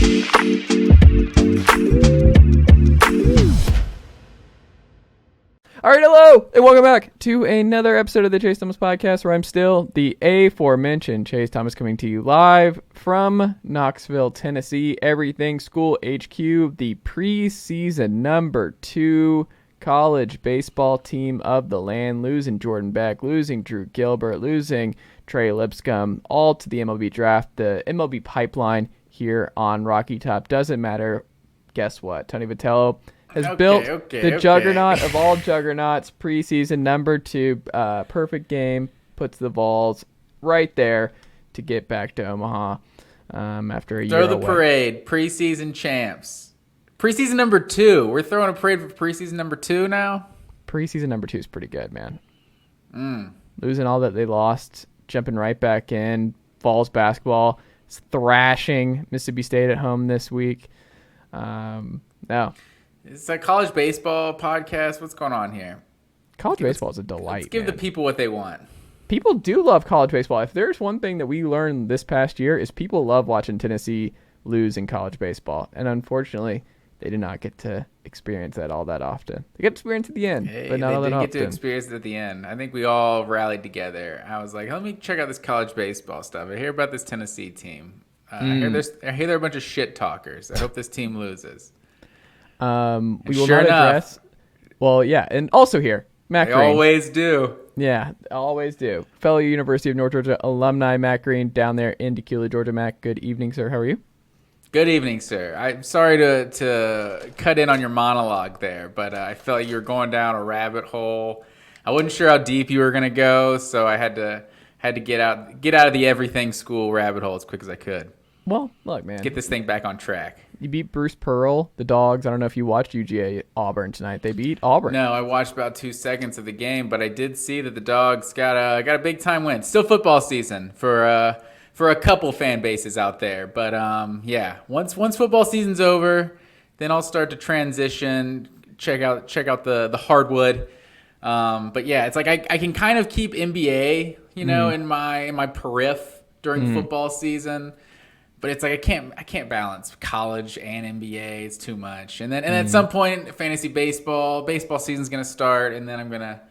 All right, hello, and welcome back to another episode of the Chase Thomas Podcast, where I'm still the aforementioned Chase Thomas, coming to you live from Knoxville, Tennessee. Everything School HQ, the preseason number 2 college baseball team of the land, losing Jordan Beck, losing Drew Gilbert, losing Trey Lipscomb, all to the MLB draft. The MLB pipeline here on Rocky Top doesn't matter. Guess what? Tony Vitello has built the juggernaut of all juggernauts, preseason number 2, perfect game, puts the Vols right there to get back to Omaha after a year away. Throw the parade, preseason champs. Preseason number 2. We're throwing a parade for preseason number 2 now? Preseason number 2 is pretty good, man. Losing all that they lost, jumping right back in. Vols basketball is thrashing Mississippi State at home this week. No. It's a college baseball podcast. What's going on here? College baseball is a delight. Let's give the people what they want. People do love college baseball. If there's one thing that we learned this past year, is people love watching Tennessee lose in college baseball. And unfortunately, they did not get to experience that all that often. They get to experience it at the end, but not all that often. They did get to experience it at the end. I think we all rallied together. I was like, let me check out this college baseball stuff. I hear about this Tennessee team. I hear they're a bunch of shit talkers. I hope this team loses. We will not address. Well, yeah, and also here, Matt Green. Always do. Yeah, always do. Fellow University of North Georgia alumni Matt Green down there in Decatur, Georgia. Matt, good evening, sir. How are you? Good evening, sir. I'm sorry to cut in on your monologue there, but I felt like you were going down a rabbit hole. I wasn't sure how deep you were going to go, so I had to get out of the everything school rabbit hole as quick as I could. Well, look, man. Get this thing back on track. You beat Bruce Pearl, the Dawgs. I don't know if you watched UGA Auburn tonight. They beat Auburn. No, I watched about 2 seconds of the game, but I did see that the Dawgs got a big time win. Still football season for a couple fan bases out there, but yeah. Once football season's over, then I'll start to transition. Check out the hardwood. But yeah, it's like I can kind of keep NBA, in my periph during football season. But it's like I can't balance college and NBA. It's too much. And then at some point, fantasy baseball season's gonna start, and then I'm gonna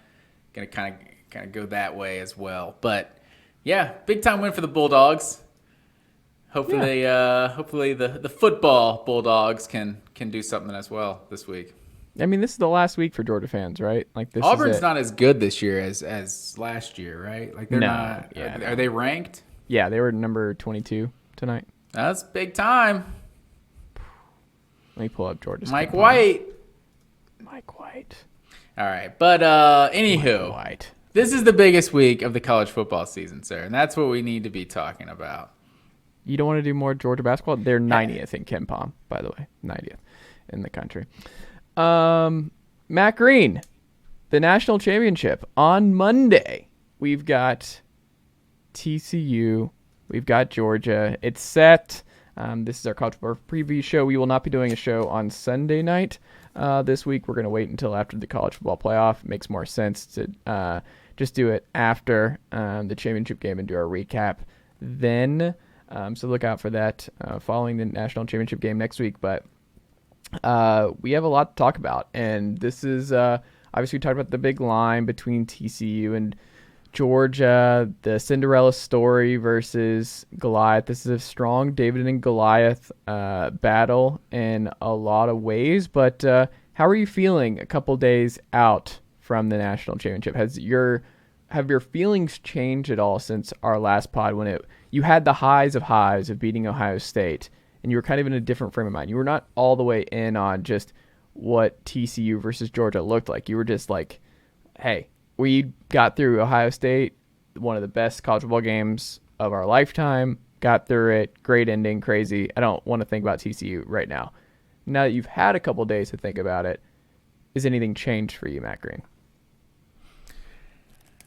kind of go that way as well. But yeah, big time win for the Bulldogs. Hopefully, the football Bulldogs can do something as well this week. I mean, this is the last week for Georgia fans, right? Like this. Auburn's not as good this year as last year, right? Like they're not. Yeah, are they ranked? Yeah, they were number 22 tonight. That's big time. Let me pull up Georgia's. Mike White. All right, but anywho, this is the biggest week of the college football season, sir, and that's what we need to be talking about. You don't want to do more Georgia basketball? They're 90th in KenPom, by the way, 90th in the country. Matt Green, the national championship on Monday. We've got TCU. We've got Georgia. It's set. This is our college football preview show. We will not be doing a show on Sunday night this week. We're going to wait until after the college football playoff. It makes more sense to just do it after the championship game and do our recap then. So look out for that following the national championship game next week. But we have a lot to talk about. And this is obviously we talked about the big line between TCU and Georgia, the Cinderella story versus Goliath. This is a strong David and Goliath battle in a lot of ways. But how are you feeling a couple days out from the national championship? Have your feelings changed at all since our last pod when you had the highs of beating Ohio State and you were kind of in a different frame of mind? You were not all the way in on just what TCU versus Georgia looked like. You were just like, hey, we got through Ohio State, one of the best college football games of our lifetime, got through it, great ending, crazy. I don't want to think about TCU right now. Now that you've had a couple days to think about it, is anything changed for you, Matt Green?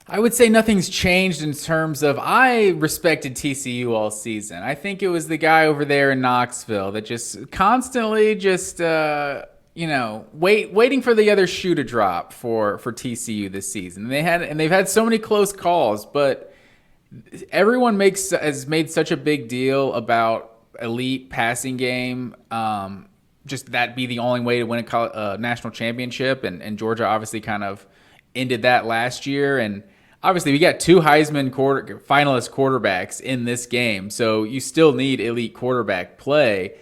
I would say nothing's changed in terms of I respected TCU all season. I think it was the guy over there in Knoxville that just constantly waiting for the other shoe to drop for TCU this season. They've had so many close calls, but everyone has made such a big deal about elite passing game. Just that be the only way to win a national championship, and Georgia obviously kind of ended that last year. And obviously, we got two Heisman finalist quarterbacks in this game, so you still need elite quarterback play.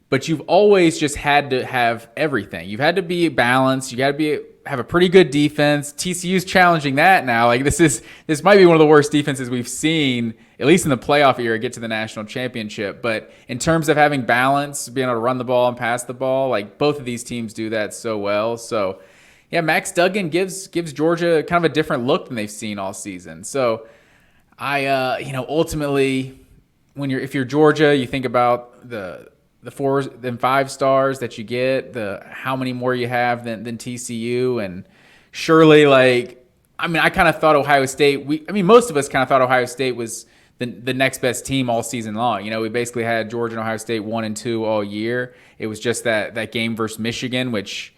But you've always just had to have everything. You've had to be balanced. You got to have a pretty good defense. TCU's challenging that now. Like this might be one of the worst defenses we've seen, at least in the playoff era, get to the national championship. But in terms of having balance, being able to run the ball and pass the ball, like both of these teams do that so well. So yeah, Max Duggan gives Georgia kind of a different look than they've seen all season. So I ultimately if you're Georgia, you think about the 4 and 5 stars that you get, the how many more you have than TCU, and surely I kind of thought Ohio State. Most of us kind of thought Ohio State was the next best team all season long. We basically had Georgia and Ohio State 1 and 2 all year. It was just that game versus Michigan, which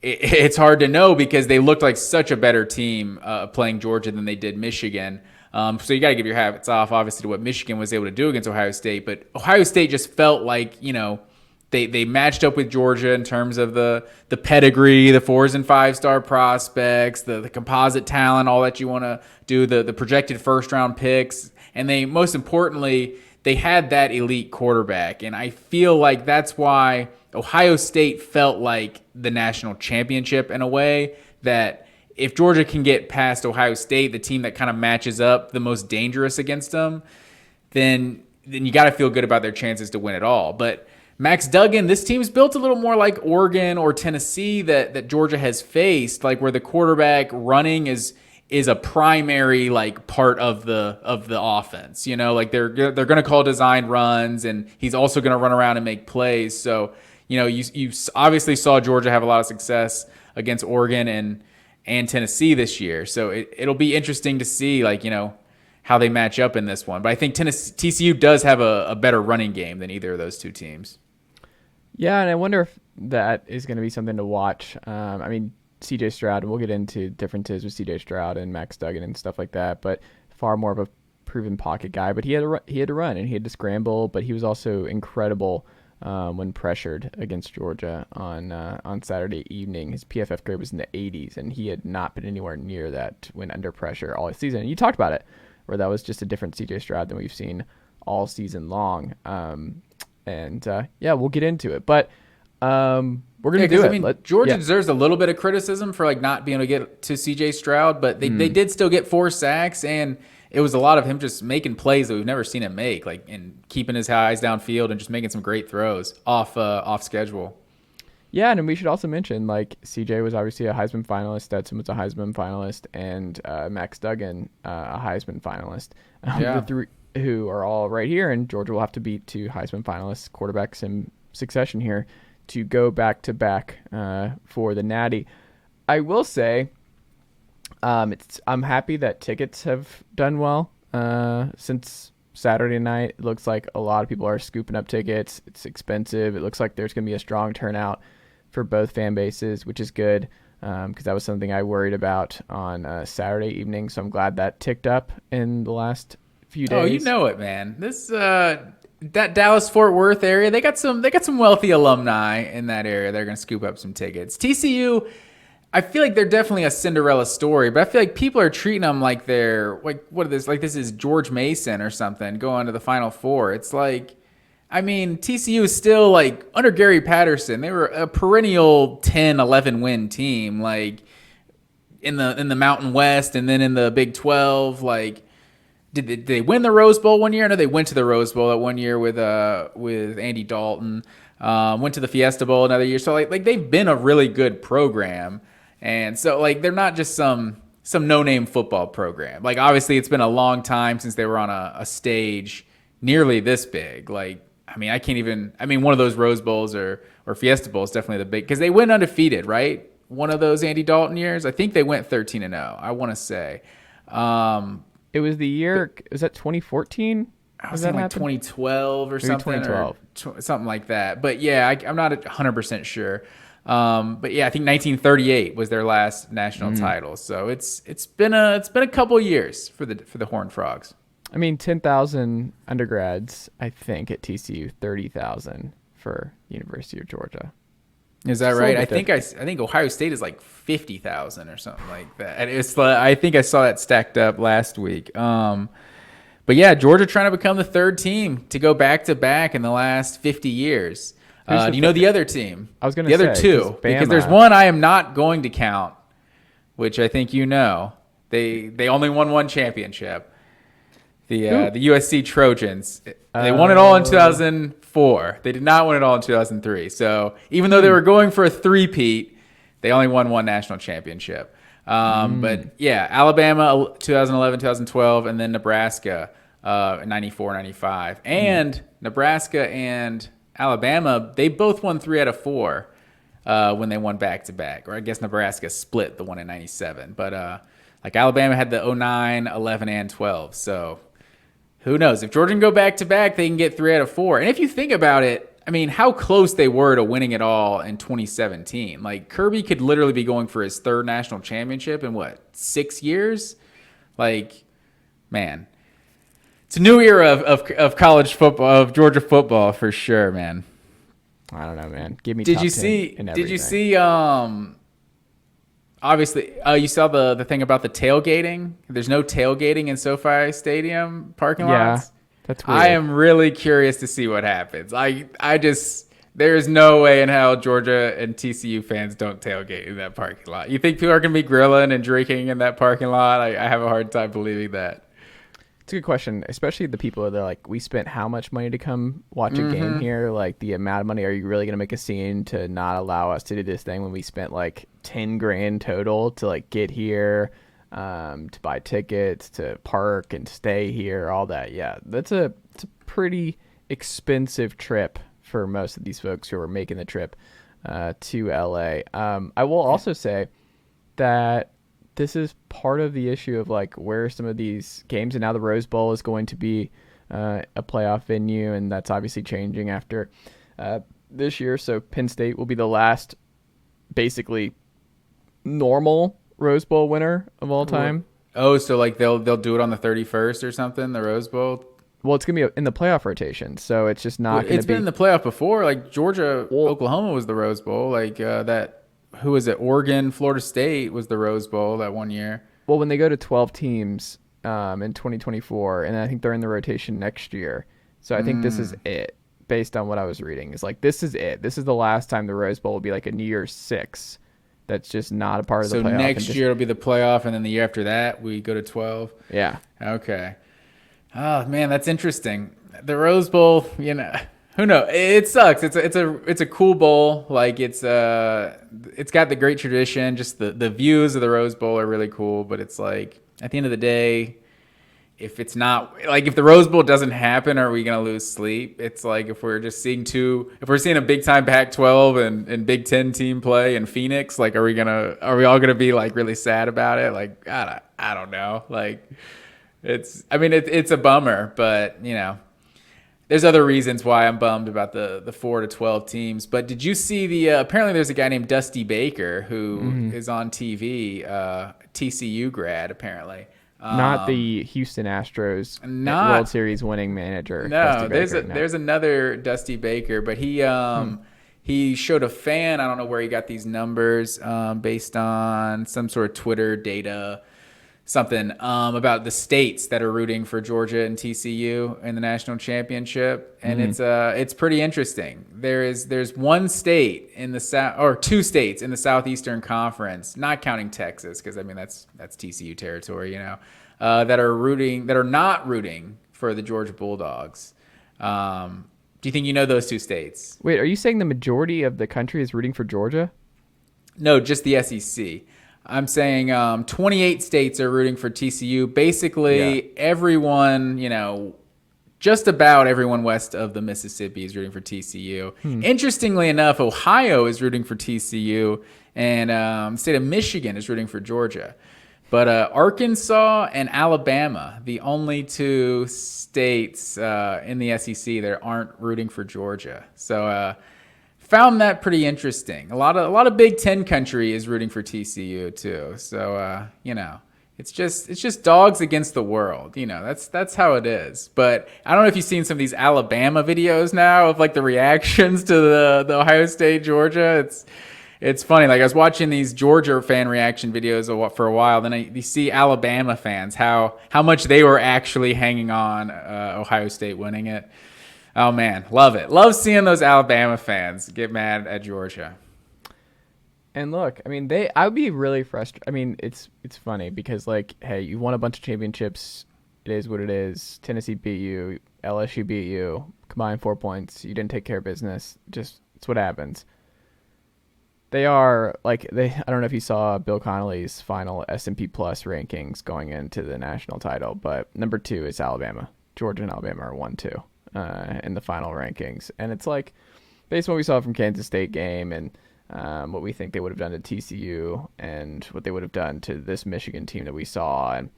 it's hard to know because they looked like such a better team playing Georgia than they did Michigan. So you got to give your hats off, obviously, to what Michigan was able to do against Ohio State. But Ohio State just felt like, they matched up with Georgia in terms of the pedigree, the 4 and 5 star prospects, the composite talent, all that you want to do, the projected first-round picks. And most importantly, they had that elite quarterback. And I feel like that's why Ohio State felt like the national championship in a way that if Georgia can get past Ohio State, the team that kind of matches up the most dangerous against them, then you got to feel good about their chances to win it all. But Max Duggan, this team's built a little more like Oregon or Tennessee that Georgia has faced, like where the quarterback running is a primary part of the offense. They're going to call design runs, and he's also going to run around and make plays. So you obviously saw Georgia have a lot of success against Oregon and Tennessee this year. So it'll be interesting to see, how they match up in this one. But I think TCU does have a better running game than either of those two teams. Yeah, and I wonder if that is going to be something to watch. CJ Stroud, we'll get into differences with CJ Stroud and Max Duggan and stuff like that, but far more of a proven pocket guy. But he had to run and he had to scramble, but he was also incredible when pressured against Georgia on Saturday evening. His PFF grade was in the 80s, and he had not been anywhere near that when under pressure all season. And you talked about it, where that was just a different CJ Stroud than we've seen all season long. We'll get into it. But we're going to do it. Georgia deserves a little bit of criticism for not being able to get to CJ Stroud, but they did still get 4 sacks, and it was a lot of him just making plays that we've never seen him make, and keeping his eyes downfield and just making some great throws off schedule. Yeah, and we should also mention, CJ was obviously a Heisman finalist, Stetson was a Heisman finalist, and Max Duggan a Heisman finalist. The 3 who are all right here, and Georgia will have to beat 2 Heisman finalists, quarterbacks in succession here, to go back-to-back for the Natty. I will say, I'm happy that tickets have done well since Saturday night. It looks like a lot of people are scooping up tickets. It's expensive. It looks like there's going to be a strong turnout for both fan bases, which is good because that was something I worried about on Saturday evening. So I'm glad that ticked up in the last few days. Oh, you know it, man. This that Dallas-Fort Worth area, they got some wealthy alumni in that area. They're going to scoop up some tickets. TCU, I feel like they're definitely a Cinderella story, but I feel like people are treating them like they're this is George Mason or something going to the Final Four. It's TCU is still under Gary Patterson. They were a perennial 10, 11 win team, in the Mountain West and then in the Big 12. Did they win the Rose Bowl one year? I know they went to the Rose Bowl that one year with Andy Dalton. Went to the Fiesta Bowl another year. So they've been a really good program. And so they're not just some no-name football program. Obviously it's been a long time since they were on a stage nearly this big. I can't even, one of those Rose Bowls or Fiesta Bowls definitely the big, because they went undefeated, right? One of those Andy Dalton years. I think they went 13-0, I want to say. It was the year, was that 2014? I was saying 2012 or something. 2012. Or something like that. But yeah, I'm not 100% sure. But yeah, I think 1938 was their last national title. So it's been a couple years for the Horned Frogs. I mean, 10,000 undergrads, I think, at TCU, 30,000 for University of Georgia. Is that right? I think Ohio State is like 50,000 or something like that. And I think I saw that stacked up last week. But yeah, Georgia trying to become the third team to go back to back in the last 50 years. Do you know the other team? I was going to say the other two, because there's one I am not going to count, which I think you know. They only won one championship. The USC Trojans. They won it all in 2004. They did not win it all in 2003. So even though they were going for a three-peat, they only won one national championship. But yeah, Alabama 2011, 2012, and then Nebraska 94, 95. And Nebraska and Alabama, they both won 3 out of 4 when they won back-to-back. Or I guess Nebraska split the one in 97. But like Alabama had the 09, 11, and 12. So who knows? If Georgia can go back-to-back, they can get 3 out of 4. And if you think about it, I mean, how close they were to winning it all in 2017. Like, Kirby could literally be going for his third national championship in, 6 years? Like, man. It's a new era of college football, of Georgia football, for sure, man. I don't know, man. Give me Did top you 10 see, in did you everything. see, obviously, you saw the thing about the tailgating? There's no tailgating in SoFi Stadium parking lots? Yeah, that's weird. I am really curious to see what happens. There's no way in hell Georgia and TCU fans don't tailgate in that parking lot. You think people are going to be grilling and drinking in that parking lot? I have a hard time believing that. It's a good question, especially the people that are like, we spent how much money to come watch a game here? Like, the amount of money, are you really going to make a scene to not allow us to do this thing when we spent like 10 grand total to like get here, to buy tickets, to park and stay here, all that? Yeah, it's a pretty expensive trip for most of these folks who are making the trip to LA. I will also say that this is part of the issue of like where some of these games, and now the Rose Bowl is going to be a playoff venue, and that's obviously changing after this year. So Penn State will be the last basically normal Rose Bowl winner of all time. Oh, so like they'll do it on the 31st or something, the Rose Bowl? Well, it's going to be in the playoff rotation, so it's just not going to be. It's been in the playoff before. Like Georgia, Oklahoma was the Rose Bowl. Like who was it? Oregon, Florida State was the Rose Bowl that one year. Well, when they go to 12 teams in 2024, and I think they're in the rotation next year. So I think this is it, based on what I was reading. It's like, this is it. This is the last time the Rose Bowl will be like a New Year's 6. That's just not a part of the playoff. So next year it'll be the playoff, and then the year after that we go to 12. Yeah. Okay. Oh man, that's interesting. The Rose Bowl, who knows? It sucks. It's a cool bowl. Like it's got the great tradition. Just the views of the Rose Bowl are really cool. But it's like at the end of the day, if it's not like if the Rose Bowl doesn't happen, are we gonna lose sleep? It's like if we're seeing a big time Pac-12 and Big Ten team play in Phoenix, like are we all gonna be like really sad about it? Like I don't know. Like it's a bummer, but there's other reasons why I'm bummed about the 4 to 12 teams. But did you see apparently there's a guy named Dusty Baker who is on TV, TCU grad apparently. Not the Houston Astros World Series winning manager. No, there's another Dusty Baker, but he showed a fan. I don't know where he got these numbers based on some sort of Twitter data. Something about the states that are rooting for Georgia and TCU in the national championship, and it's pretty interesting. There's one state in the south, or 2 states in the Southeastern Conference, not counting Texas, because that's TCU territory, that are not rooting for the Georgia Bulldogs. Do you think you know those 2 states? Wait, are you saying the majority of the country is rooting for Georgia? No, just the SEC. I'm saying 28 states are rooting for TCU. Basically, everyone, just about everyone west of the Mississippi is rooting for TCU. Interestingly enough, Ohio is rooting for TCU, and the state of Michigan is rooting for Georgia. But Arkansas and Alabama, the only 2 states in the SEC that aren't rooting for Georgia. So found that pretty interesting. A lot of Big Ten country is rooting for TCU too. So it's just dogs against the world. That's how it is. But I don't know if you've seen some of these Alabama videos now of like the reactions to the Ohio State Georgia. It's funny. Like I was watching these Georgia fan reaction videos for a while. Then you see Alabama fans how much they were actually hanging on Ohio State winning it. Oh man, love it. Love seeing those Alabama fans get mad at Georgia. And look, I mean, I would be really frustrated. I mean, it's funny because like, hey, you won a bunch of championships. It is what it is. Tennessee beat you. LSU beat you. Combined 4 points. You didn't take care of business. Just it's what happens. They are like I don't know if you saw Bill Connolly's final S&P Plus rankings going into the national title, but number 2 is Alabama. Georgia and Alabama are 1-2 in the final rankings, and it's like based on what we saw from Kansas State game and what we think they would have done to TCU and what they would have done to this Michigan team that we saw, and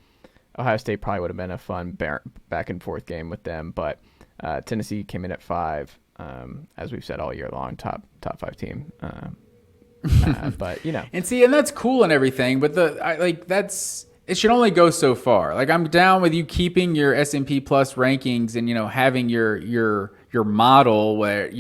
Ohio State probably would have been a fun back and forth game with them, but Tennessee came in at 5, as we've said all year long, top 5 team. But and that's cool and everything, but it should only go so far. Like I'm down with you keeping your S&P Plus rankings and having your model where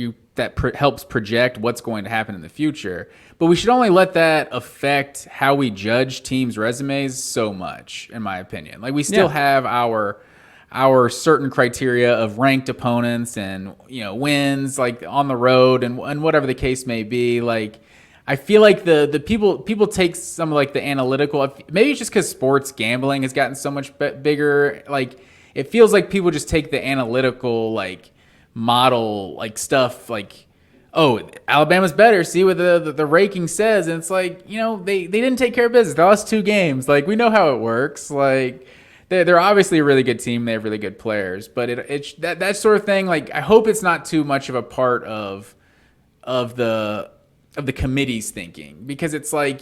helps project what's going to happen in the future. But we should only let that affect how we judge teams' resumes so much, in my opinion. Like we still have our certain criteria of ranked opponents and wins like on the road and whatever the case may be. Like I feel like the people take some like the analytical. Maybe it's just because sports gambling has gotten so much bigger. Like it feels like people just take the analytical like model like stuff like, oh, Alabama's better. See what the ranking says, and it's like they didn't take care of business. They lost 2 games. Like we know how it works. Like they're obviously a really good team. They have really good players, but it's that sort of thing. Like I hope it's not too much of a part of the committee's thinking, because it's like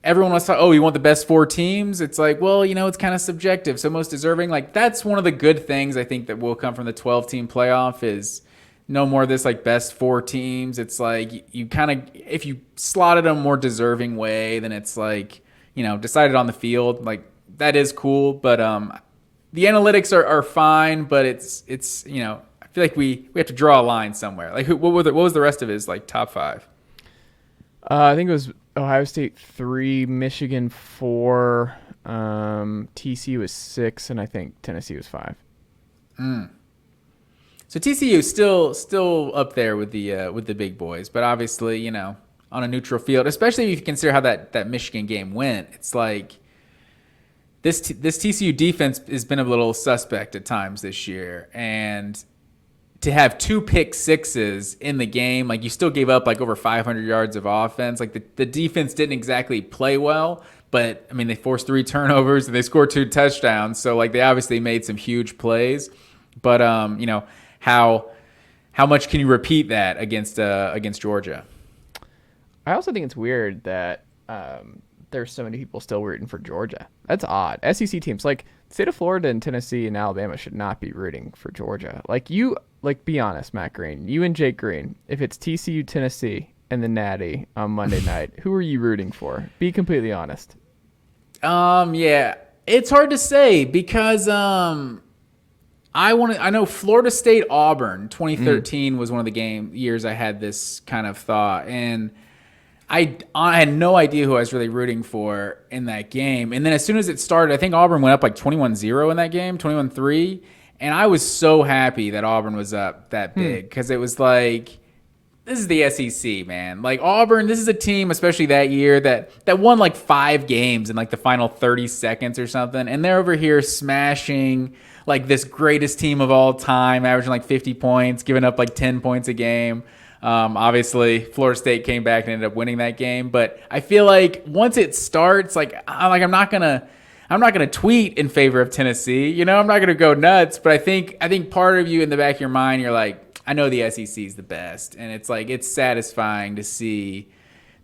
everyone wants to, oh, you want the best 4 teams? It's like, well, it's kind of subjective. So most deserving, like that's one of the good things I think that will come from the 12-team playoff is no more of this like best 4 teams. It's like you kind of, if you slotted a more deserving way, then it's like, decided on the field. Like that is cool, but the analytics are fine, but it's I feel like we have to draw a line somewhere. Like what was the rest of his like top 5? I think it was Ohio State 3, Michigan 4, TCU was 6, and I think Tennessee was 5. So TCU is still up there with the big boys, but obviously on a neutral field, especially if you consider how that Michigan game went. It's like this TCU defense has been a little suspect at times this year, and to have 2 pick sixes in the game, like you still gave up like over 500 yards of offense. Like the defense didn't exactly play well, but I mean they forced 3 turnovers and they scored 2 touchdowns. So like they obviously made some huge plays, but how much can you repeat that against Georgia? I also think it's weird that there's so many people still rooting for Georgia. That's odd. SEC teams like state of Florida and Tennessee and Alabama should not be rooting for Georgia. Be honest, Matt Green, you and Jake Green, if it's TCU, Tennessee, and the Natty on Monday night, who are you rooting for? Be completely honest. Yeah, it's hard to say because I know Florida State Auburn 2013 was one of the years I had this kind of thought, and I had no idea who I was really rooting for in that game. And then as soon as it started, I think Auburn went up like 21-0 in that game, 21-3. And I was so happy that Auburn was up that big because it was like, this is the SEC, man. Like Auburn, this is a team, especially that year, that won like 5 games in like the final 30 seconds or something. And they're over here smashing like this greatest team of all time, averaging like 50 points, giving up like 10 points a game. Obviously, Florida State came back and ended up winning that game. But I feel like once it starts, I'm not gonna tweet in favor of Tennessee. I'm not gonna go nuts. But I think part of you in the back of your mind, you're like, I know the SEC is the best, and it's like it's satisfying to see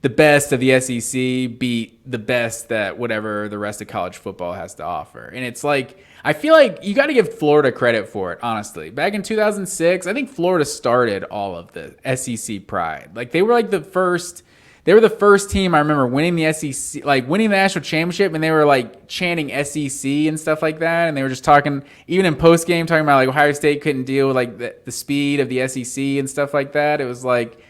the best of the SEC beat the best that whatever the rest of college football has to offer. And it's like, I feel like you got to give Florida credit for it, honestly. Back in 2006, I think Florida started all of the SEC pride. Like they were like the first they were the first team I remember winning the SEC, like winning the national championship, and they were like chanting SEC and stuff like that, and they were just talking, even in post game, talking about like Ohio State couldn't deal with like the speed of the SEC and stuff like that. It was like,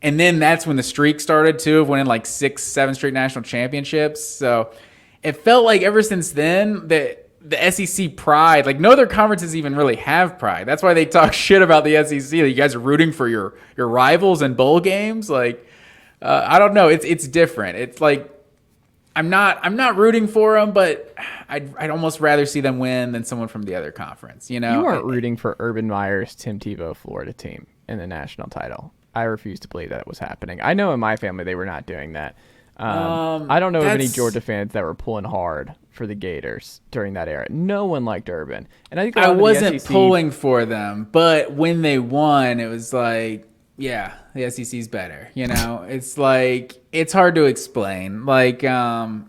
and then that's when the streak started too, of winning like 6-7 straight national championships. So it felt like ever since then that the SEC pride, like no other conferences even really have pride. That's why they talk shit about the SEC. Like, you guys are rooting for your rivals in bowl games. Like, I don't know. It's different. It's like I'm not rooting for them, but I'd almost rather see them win than someone from the other conference. You know, you weren't rooting for Urban Meyer's Tim Tebow Florida team in the national title. I refuse to believe that was happening. I know in my family they were not doing that. I don't know of any Georgia fans that were pulling hard for the Gators during that era. No one liked Urban, and I think I wasn't pulling for them, but when they won, it was like, yeah, the SEC's better. You know, it's like it's hard to explain. Like, I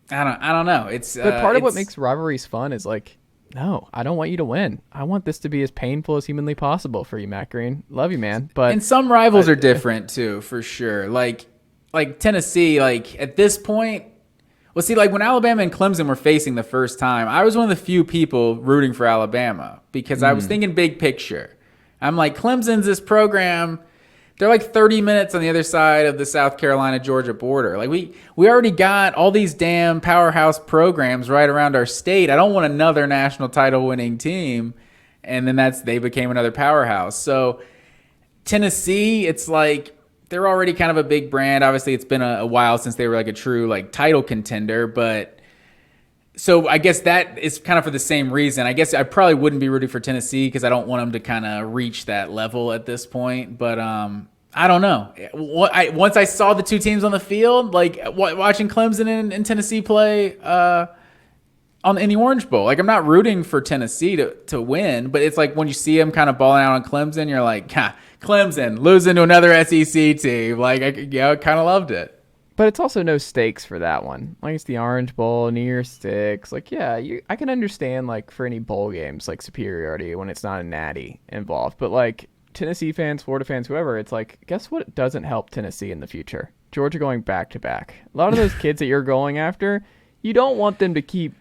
don't know. It's but part of what makes rivalries fun is like, no, I don't want you to win. I want this to be as painful as humanly possible for you, Matt Green. Love you, man. But and some rivals are different too, for sure. Like Tennessee, like at this point, well, see, like when Alabama and Clemson were facing the first time, I was one of the few people rooting for Alabama because I was thinking big picture. I'm like, Clemson's this program. They're like 30 minutes on the other side of the South Carolina-Georgia border. Like we already got all these damn powerhouse programs right around our state. I don't want another national title winning team. And then they became another powerhouse. So Tennessee, it's like, they're already kind of a big brand. Obviously, it's been a while since they were like a true like title contender, but so I guess that is kind of for the same reason. I guess I probably wouldn't be rooting for Tennessee because I don't want them to kind of reach that level at this point. But I don't know. Once I saw the two teams on the field, like watching Clemson and Tennessee play in the Orange Bowl, like I'm not rooting for Tennessee to win, but it's like when you see them kind of balling out on Clemson, you're like, Clemson losing to another SEC team. Like, I kind of loved it. But it's also no stakes for that one. Like, it's the Orange Bowl, New Year's Six. Like, yeah, I can understand, like, for any bowl games, like, superiority when it's not a natty involved. But, like, Tennessee fans, Florida fans, whoever, it's like, guess what doesn't help Tennessee in the future? Georgia going back-to-back. A lot of those kids that you're going after, you don't want them to keep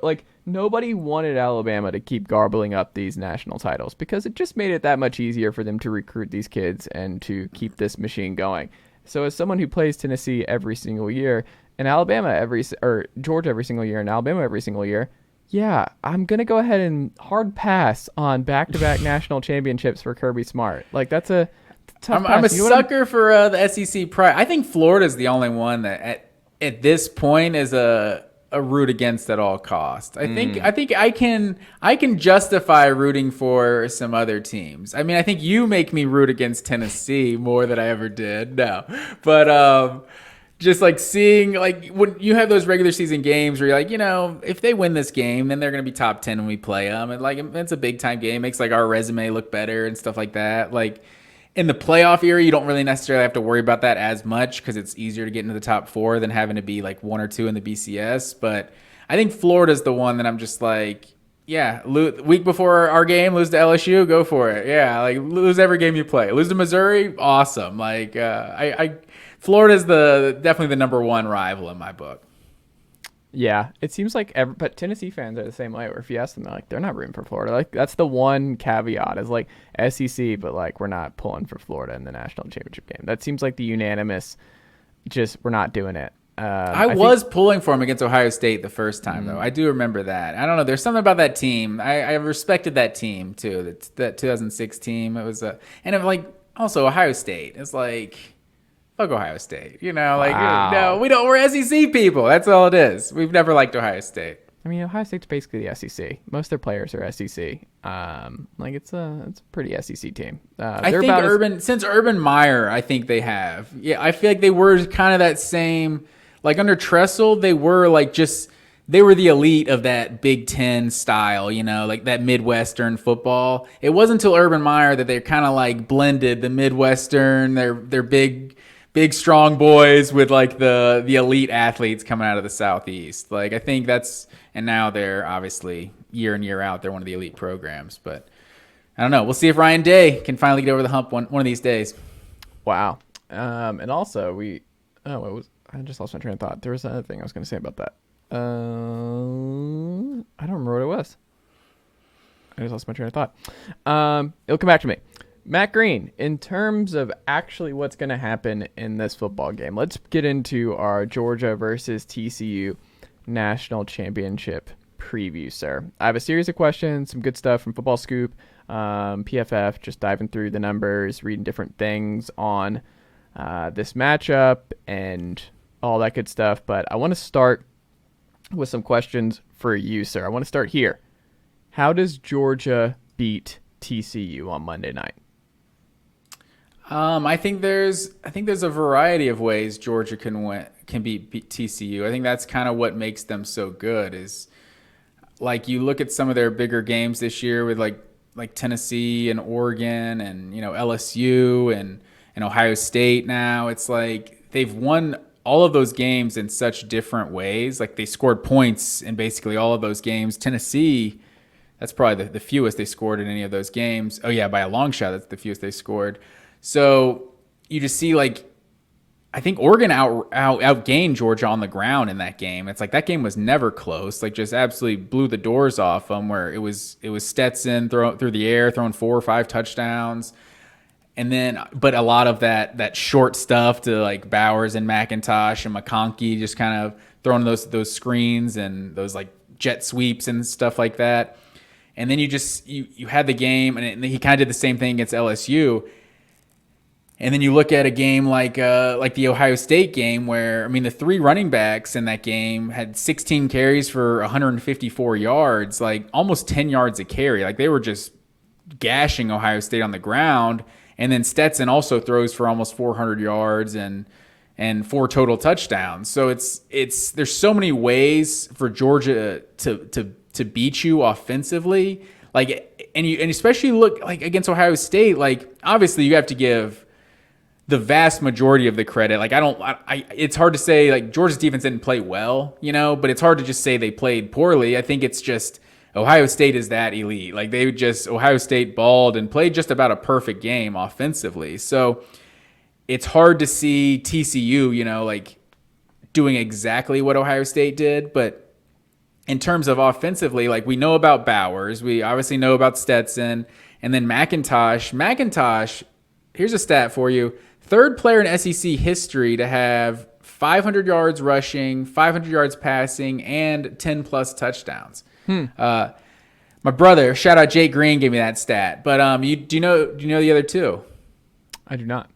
like, nobody wanted Alabama to keep garbling up these national titles because it just made it that much easier for them to recruit these kids and to keep this machine going. So as someone who plays Tennessee every single year and Georgia every single year and Alabama every single year, yeah, I'm going to go ahead and hard pass on back-to-back national championships for Kirby Smart. Like, that's a tough pass. I'm a sucker for the SEC pride. I think Florida's the only one that at this point is a root against at all costs. I think I can justify rooting for some other teams. I mean, I think you make me root against Tennessee more than I ever did. No, but just like seeing like when you have those regular season games where you're like, you know, if they win this game, then they're gonna be top 10 when we play them, and like it's a big time game, makes like our resume look better and stuff like that. Like, in the playoff era, you don't really necessarily have to worry about that as much because it's easier to get into the top 4 than having to be like 1 or 2 in the BCS. But I think Florida's the one that I'm just like, yeah, week before our game, lose to LSU, go for it. Yeah, like lose every game you play. Lose to Missouri, awesome. Like Florida's definitely the number one rival in my book. Yeah, it seems like but Tennessee fans are the same way. Where if you ask them, they're not rooting for Florida. Like, that's the one caveat is like SEC, but like we're not pulling for Florida in the national championship game. That seems like the unanimous. Just we're not doing it. I was pulling for him against Ohio State the first time though. I do remember that. I don't know. There's something about that team. I respected that team too. That 2006 team. It was and it like also Ohio State. It's like. Fuck Ohio State. You know, like, no, we don't. We're SEC people. That's all it is. We've never liked Ohio State. I mean, Ohio State's basically the SEC. Most of their players are SEC. Like, it's a pretty SEC team. I think since Urban Meyer, I think they have. Yeah, I feel like they were kind of that same. Like, under Tressel, they were like they were the elite of that Big Ten style, you know, like that Midwestern football. It wasn't until Urban Meyer that they kind of like blended the Midwestern, their big strong boys with like the elite athletes coming out of the Southeast. Like, I think and now they're obviously year in, year out, they're one of the elite programs, but I don't know. We'll see if Ryan Day can finally get over the hump one of these days. Wow. And also I just lost my train of thought. There was another thing I was going to say about that. I don't remember what it was. I just lost my train of thought. It'll come back to me. Matt Green, in terms of actually what's going to happen in this football game, let's get into our Georgia versus TCU National Championship preview, sir. I have a series of questions, some good stuff from Football Scoop, PFF, just diving through the numbers, reading different things on this matchup and all that good stuff. But I want to start with some questions for you, sir. I want to start here. How does Georgia beat TCU on Monday night? I think there's a variety of ways Georgia can beat TCU. I think that's kind of what makes them so good. Is like you look at some of their bigger games this year with like Tennessee and Oregon and LSU and Ohio State. Now it's like they've won all of those games in such different ways. Like they scored points in basically all of those games. Tennessee, that's probably the fewest they scored in any of those games. Oh yeah, by a long shot, that's the fewest they scored. So you just see I think Oregon outgained Georgia on the ground in that game. It's like that game was never close. Like just absolutely blew the doors off them. Where it was Stetson through the air throwing 4 or 5 touchdowns, and then but a lot of that short stuff to like Bowers and McIntosh and McConkey just kind of throwing those screens and those like jet sweeps and stuff like that. And then you had the game, and he kind of did the same thing against LSU. And then you look at a game like the Ohio State game where, the 3 running backs in that game had 16 carries for 154 yards, like almost 10 yards a carry. Like they were just gashing Ohio State on the ground. And then Stetson also throws for almost 400 yards and 4 total touchdowns. So there's so many ways for Georgia to beat you offensively. Like and especially look like against Ohio State, like obviously you have to give the vast majority of the credit. Like it's hard to say like Georgia's defense didn't play well, but it's hard to just say they played poorly. I think it's just Ohio State is that elite. Like Ohio State balled and played just about a perfect game offensively. So it's hard to see TCU, like doing exactly what Ohio State did. But in terms of offensively, like we know about Bowers, we obviously know about Stetson, and then McIntosh, here's a stat for you. 3rd player in SEC history to have 500 yards rushing, 500 yards passing, and 10-plus touchdowns. My brother, shout out Jake Green, gave me that stat. But do you know the other 2? I do not.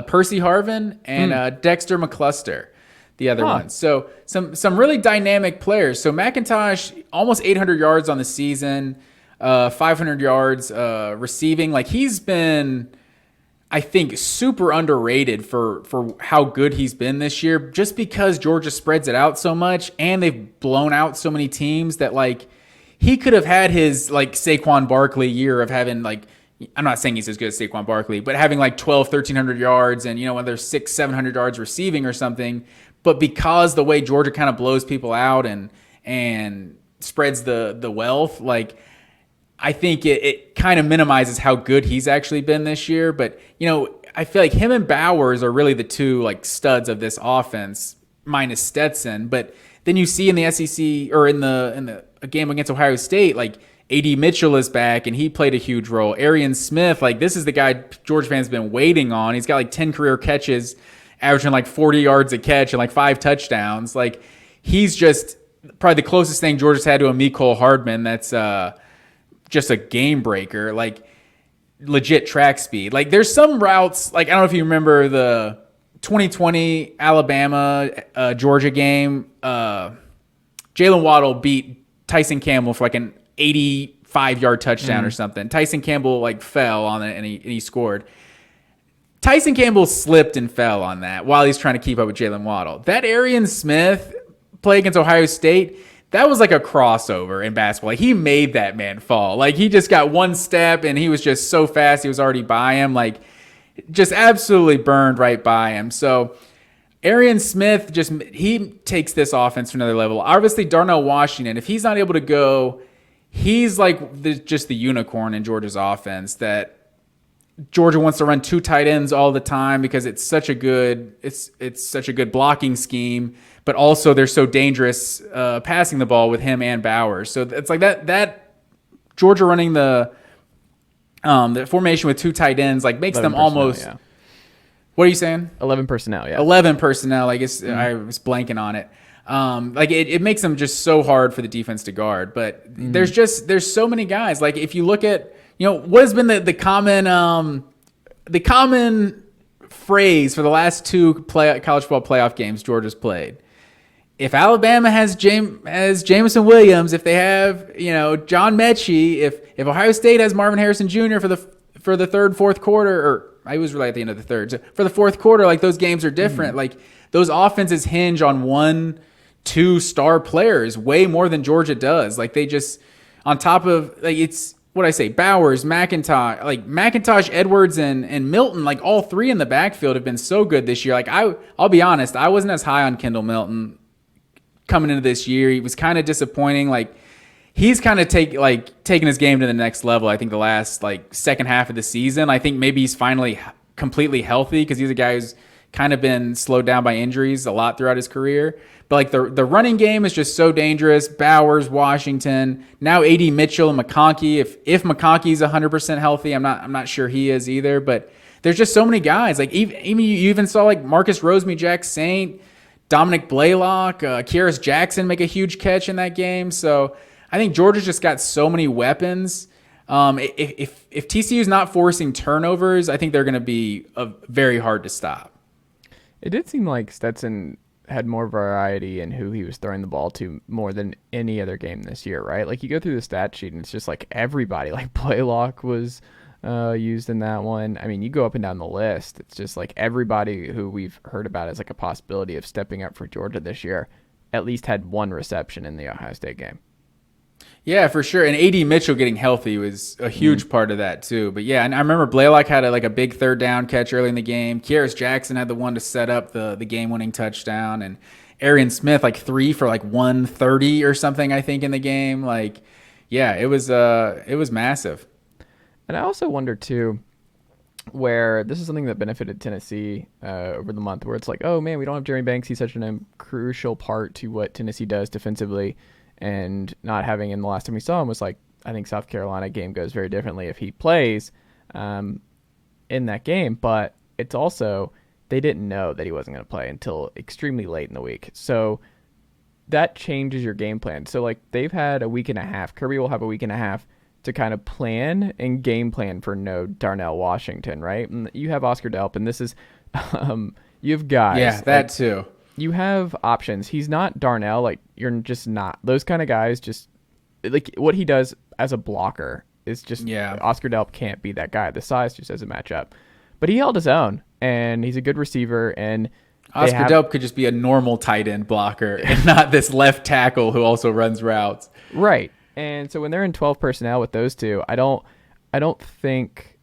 Percy Harvin and Dexter McCluster, the other one. So some really dynamic players. So McIntosh, almost 800 yards on the season, 500 yards receiving. Like he's been, I think, super underrated for how good he's been this year, just because Georgia spreads it out so much and they've blown out so many teams that like he could have had his like Saquon Barkley year of having like, I'm not saying he's as good as Saquon Barkley, but having like 1,300 yards and whether 600-700 yards receiving or something. But because the way Georgia kind of blows people out and spreads the wealth, like I think it kind of minimizes how good he's actually been this year. But, I feel like him and Bowers are really the 2 like studs of this offense, minus Stetson. But then you see in the SEC or in the game against Ohio State, like A.D. Mitchell is back and he played a huge role. Arian Smith, like this is the guy Georgia fans have been waiting on. He's got like 10 career catches, averaging like 40 yards a catch and like 5 touchdowns. Like he's just probably the closest thing Georgia's had to a Mecole Hardman that's just a game breaker, like legit track speed. Like there's some routes, like I don't know if you remember the 2020 Alabama Georgia game. Jalen Waddle beat Tyson Campbell for like an 85-yard touchdown or something. Tyson Campbell like fell on it and he scored. Tyson Campbell slipped and fell on that while he's trying to keep up with Jalen Waddle. That Arian Smith play against Ohio State, that was like a crossover in basketball. Like he made that man fall. Like he just got one step and he was just so fast. He was already by him. Like just absolutely burned right by him. So Arian Smith, he takes this offense to another level. Obviously Darnell Washington, if he's not able to go, he's like just the unicorn in Georgia's offense that Georgia wants to run 2 tight ends all the time because it's such a good blocking scheme, but also they're so dangerous passing the ball with him and Bowers. So it's like that Georgia running the formation with 2 tight ends like makes them almost. Yeah. What are you saying? 11 personnel. Yeah. 11 personnel. I guess I was blanking on it. Like it makes them just so hard for the defense to guard. But there's so many guys. Like if you look at, what has been the common phrase for the last 2 college football playoff games Georgia's played. If Alabama has Jameson Williams, if they have John Mechie, if Ohio State has Marvin Harrison Jr. for the third, fourth quarter, or I was really at the end of the third, so for the fourth quarter, like those games are different. Like those offenses hinge on 1-2 star players way more than Georgia does. Like they just on top of it's what I say, Bowers, McIntosh, Edwards, and Milton, like all 3 in the backfield have been so good this year. Like I'll be honest, I wasn't as high on Kendall Milton coming into this year. He was kind of disappointing. Like he's kind of taking his game to the next level. I think the last second half of the season, I think maybe he's finally completely healthy because he's a guy who's kind of been slowed down by injuries a lot throughout his career. But the running game is just so dangerous. Bowers, Washington, now AD Mitchell and McConkey. If McConkey's 100% healthy, I'm not sure he is either. But there's just so many guys. Like even you even saw Marcus Rosemy, Jack Saint, Dominic Blaylock, Kyrus Jackson make a huge catch in that game. So I think Georgia's just got so many weapons. If TCU's not forcing turnovers, I think they're going to be very hard to stop. It did seem like Stetson had more variety in who he was throwing the ball to more than any other game this year, right? Like you go through the stat sheet and it's just like everybody, like Blaylock was used in that one. I mean, you go up and down the list. It's just like everybody who we've heard about as like a possibility of stepping up for Georgia this year at least had 1 reception in the Ohio State game. Yeah, for sure. And AD Mitchell getting healthy was a huge part of that too. But yeah, and I remember Blaylock had a big third down catch early in the game. Kyrus Jackson had the one to set up the game-winning touchdown. And Arian Smith 3 for 130 or something, I think, in the game. Yeah, it was massive. And I also wonder too, where this is something that benefited Tennessee over the month, where it's like, oh man, we don't have Jeremy Banks. He's such a crucial part to what Tennessee does defensively. And not having him the last time we saw him was I think South Carolina game goes very differently if he plays in that game. But it's also, they didn't know that he wasn't going to play until extremely late in the week. So that changes your game plan. So they've had a week and a half. Kirby will have a week and a half to kind of plan and game plan for no Darnell Washington, right? And you have Oscar Delp, and this is, you have guys. Yeah, that too. You have options. He's not Darnell. You're just not. Those kind of guys just, what he does as a blocker is just, Oscar Delp can't be that guy. The size just doesn't match up. But he held his own, and he's a good receiver, and Oscar Delp could just be a normal tight end blocker and not this left tackle who also runs routes. Right. And so when they're in 12 personnel with those two, I don't think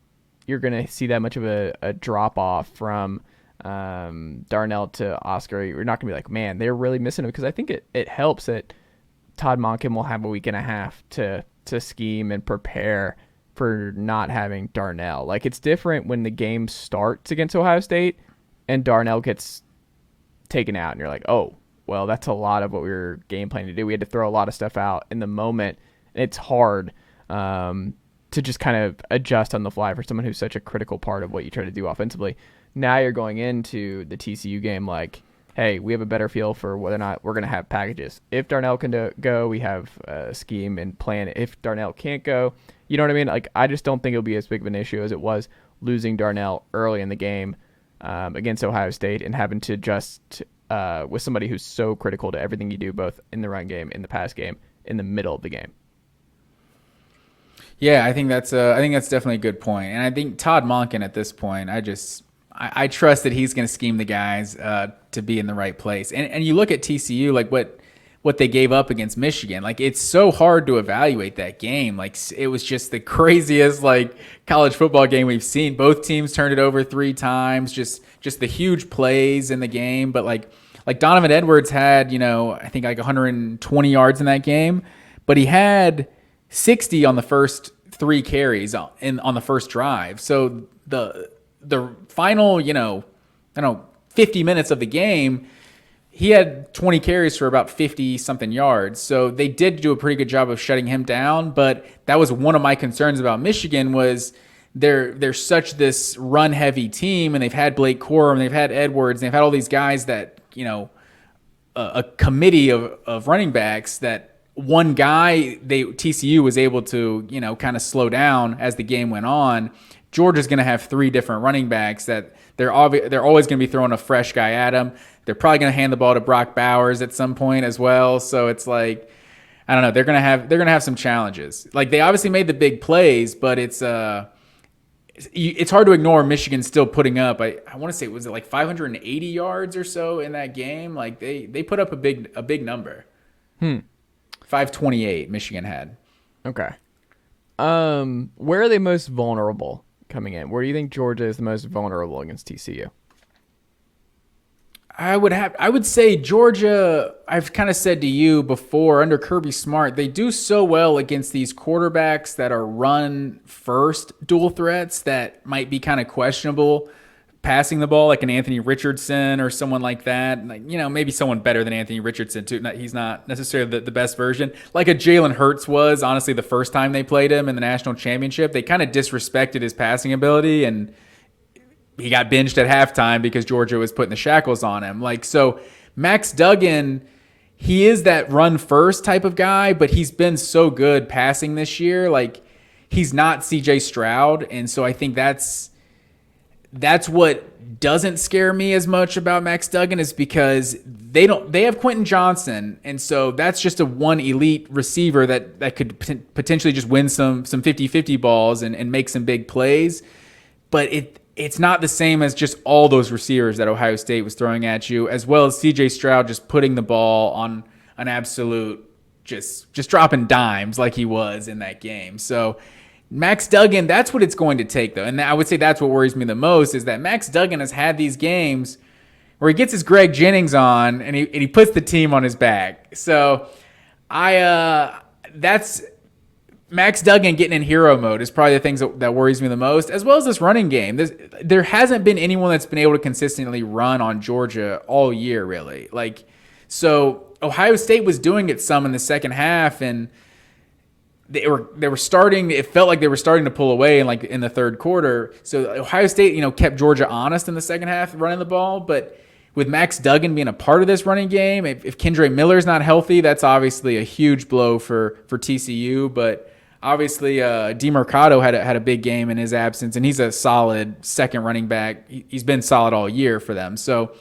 you're going to see that much of a drop off from Darnell to Oscar. You're not going to be like, man, they're really missing him, because I think it helps that Todd Monken will have a week and a half to scheme and prepare for not having Darnell. It's different when the game starts against Ohio State and Darnell gets taken out and you're like, oh, well, that's a lot of what we were game planning to do. We had to throw a lot of stuff out in the moment. It's hard to just kind of adjust on the fly for someone who's such a critical part of what you try to do offensively. Now you're going into the TCU game hey, we have a better feel for whether or not we're going to have packages. If Darnell can go, we have a scheme and plan. If Darnell can't go, you know what I mean? I just don't think it'll be as big of an issue as it was losing Darnell early in the game against Ohio State and having to adjust with somebody who's so critical to everything you do, both in the run game, in the pass game, in the middle of the game. Yeah, I think that's definitely a good point. And I think Todd Monken at this point, I trust that he's going to scheme the guys to be in the right place. And you look at TCU, what they gave up against Michigan. It's so hard to evaluate that game. It was just the craziest college football game we've seen. Both teams turned it over 3 times. Just the huge plays in the game. But Donovan Edwards had, I think 120 yards in that game, but he had 60 on the first 3 carries on the first drive. So the final, I don't know, 50 minutes of the game, he had 20 carries for about 50 something yards. So they did do a pretty good job of shutting him down. But that was one of my concerns about Michigan was they're such this run heavy team, and they've had Blake Corum, they've had Edwards, and they've had all these guys that, a committee of running backs that one guy TCU was able to, kind of slow down as the game went on. Georgia's going to have three different running backs that they're always going to be throwing a fresh guy at them. They're probably going to hand the ball to Brock Bowers at some point as well. So it's like, I don't know. They're going to have some challenges. Like, they obviously made the big plays, but it's hard to ignore Michigan still putting up. I want to say, was it like 580 yards or so in that game? Like they put up a big number. 528 Michigan had. Okay. Where are they most vulnerable coming in? Where do you think Georgia is the most vulnerable against TCU? I would say Georgia, I've kind of said to you before, under Kirby Smart, they do so well against these quarterbacks that are run first dual threats that might be kind of questionable passing the ball, like an Anthony Richardson or someone like that. Like, maybe someone better than Anthony Richardson too. He's not necessarily the best version. Like a Jalen Hurts was, honestly, the first time they played him in the national championship. They kind of disrespected his passing ability, and he got benched at halftime because Georgia was putting the shackles on him. So Max Duggan, he is that run first type of guy, but he's been so good passing this year. Like, he's not CJ Stroud. And so I think that's what doesn't scare me as much about Max Duggan, is because they have Quentin Johnson. And so that's just a one elite receiver that could potentially just win some 50-50 balls and make some big plays. But it's not the same as just all those receivers that Ohio State was throwing at you, as well as CJ Stroud just putting the ball on an absolute, just dropping dimes like he was in that game. So Max Duggan, that's what it's going to take, though. And I would say that's what worries me the most, is that Max Duggan has had these games where he gets his Greg Jennings on and he puts the team on his back. So that's Max Duggan getting in hero mode is probably the things that worries me the most, as well as this running game. There hasn't been anyone that's been able to consistently run on Georgia all year, really. So Ohio State was doing it some in the second half, and they were starting. It felt like they were starting to pull away in the third quarter. So Ohio State, kept Georgia honest in the second half running the ball, but with Max Duggan being a part of this running game, if Kendre Miller's not healthy, that's obviously a huge blow for TCU. But obviously, DeMercado had a big game in his absence, and he's a solid second running back. He's been solid all year for them. So,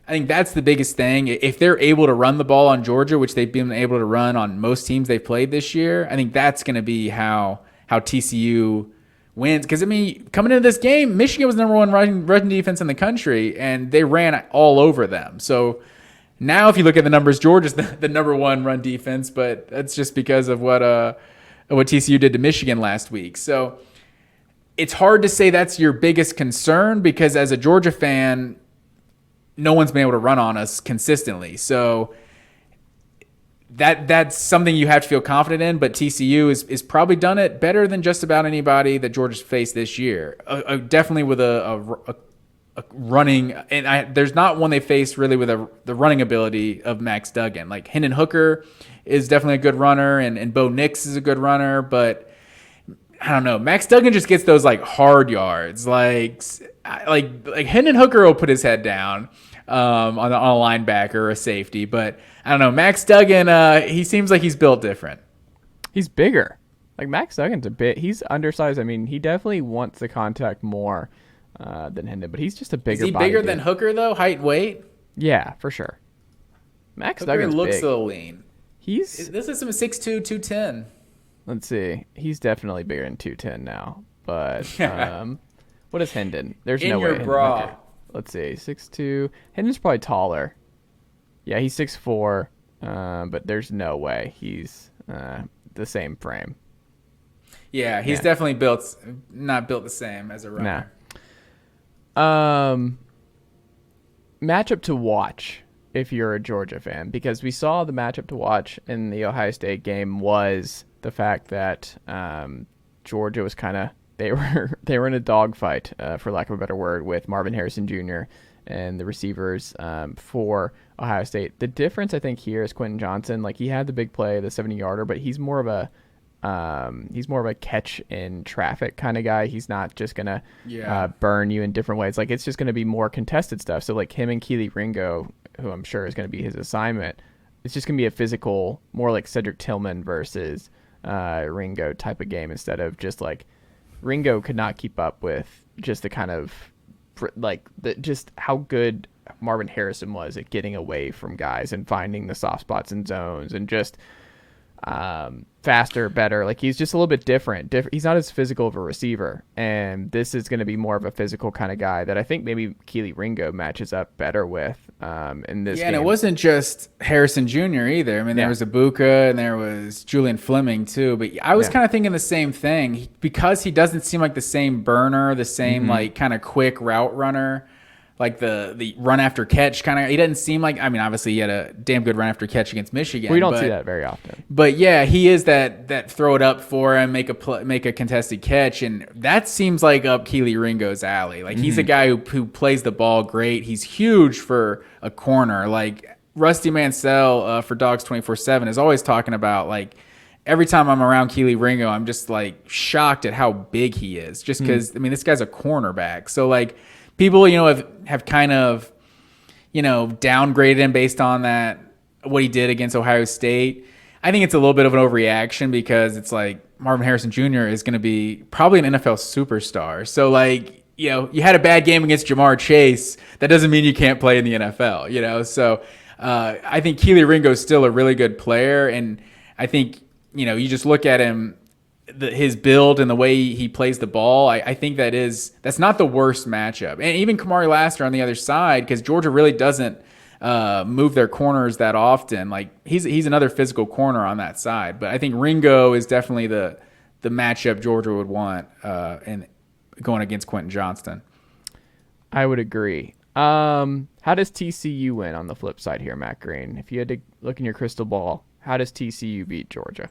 I think that's the biggest thing. If they're able to run the ball on Georgia, which they've been able to run on most teams they've played this year, I think that's going to be how TCU wins. Because, coming into this game, Michigan was the number one rushing defense in the country, and they ran all over them. So now if you look at the numbers, Georgia's the number one run defense, but that's just because of what TCU did to Michigan last week. So it's hard to say that's your biggest concern, because as a Georgia fan, no one's been able to run on us consistently. So that's something you have to feel confident in, but TCU is probably done it better than just about anybody that Georgia's faced this year. Definitely with a running, and there's not one they faced really with the running ability of Max Duggan. Like Hendon Hooker is definitely a good runner, and Bo Nix is a good runner, but I don't know. Max Duggan just gets those hard yards. Like Hendon Hooker will put his head down on a linebacker or a safety, but I don't know. Max Duggan, he seems like he's built different. He's bigger. Max Duggan's he's undersized. He definitely wants the contact more than Hendon, but he's just a bigger. Is he bigger than Hooker though? Height, weight? Yeah, for sure. Max Hooker Duggan looks big. a little lean. This is some 6'2", 210. Let's see. He's definitely bigger than 210 now. But what is Hendon? There's in no your way. bra. Okay. Let's see. 6'2". Hendon's probably taller. Yeah, he's 6'4", but there's no way he's the same frame. Yeah, he's definitely not built the same as a runner. Nah. Matchup to watch if you're a Georgia fan, because we saw the matchup to watch in the Ohio State game was the fact that Georgia was kind of they were in a dogfight, for lack of a better word, with Marvin Harrison Jr. and the receivers for Ohio State. The difference I think here is Quentin Johnson. Like, he had the big play, the 70-yarder, but he's more of a catch in traffic kind of guy. He's not just gonna burn you in different ways. Like, it's just gonna be more contested stuff. So like him and Keely Ringo, who I'm sure is gonna be his assignment, it's just gonna be a physical, more like Cedric Tillman versus Ringo type of game, instead of just like Ringo could not keep up with just the kind of just how good Marvin Harrison was at getting away from guys and finding the soft spots and zones and just faster, better. Like, he's just a little bit different. He's not as physical of a receiver, and this is going to be more of a physical kind of guy that I think maybe Keely Ringo matches up better with in this game. And it wasn't just Harrison Jr. either. I mean, there was Ibuka and there was Julian Fleming too, but I was kind of thinking the same thing, because he doesn't seem like the same burner, the same like kind of quick route runner. Like the run after catch kind of, he doesn't seem like, I mean, obviously he had a damn good run after catch against Michigan. We don't see that very often. But yeah, he is that throw it up for him, make a contested catch, and that seems like up Keely Ringo's alley. Like, he's a guy who plays the ball great. He's huge for a corner. Like, Rusty Mansell for Dawgs 24/7 is always talking about, like, every time I'm around Keely Ringo, I'm just like shocked at how big he is. Just because, I mean, this guy's a cornerback. So like, people, have kind of, downgraded him based on that, what he did against Ohio State. I think it's a little bit of an overreaction, because it's like Marvin Harrison Jr. is going to be probably an NFL superstar. So like, you had a bad game against Jamar Chase. That doesn't mean you can't play in the NFL, So I think Keely Ringo is still a really good player. And I think, you just look at him, his build and the way he plays the ball, I think that's not the worst matchup. And even Kamari Lassiter on the other side, because Georgia really doesn't move their corners that often. Like, he's another physical corner on that side. But I think Ringo is definitely the matchup Georgia would want in going against Quentin Johnston. I would agree. How does TCU win on the flip side here, Matt Green? If you had to look in your crystal ball, how does TCU beat Georgia?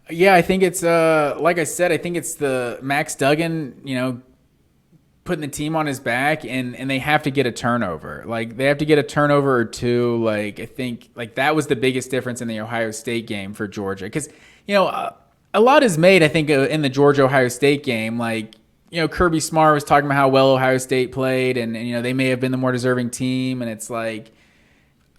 Yeah, I think it's like I said, I think it's the Max Duggan, putting the team on his back, and they have to get a turnover. Like, they have to get a turnover or two. Like, I think like that was the biggest difference in the Ohio State game for Georgia, because a lot is made, I think, in the Georgia Ohio State game. Like, Kirby Smart was talking about how well Ohio State played, and they may have been the more deserving team, and it's like,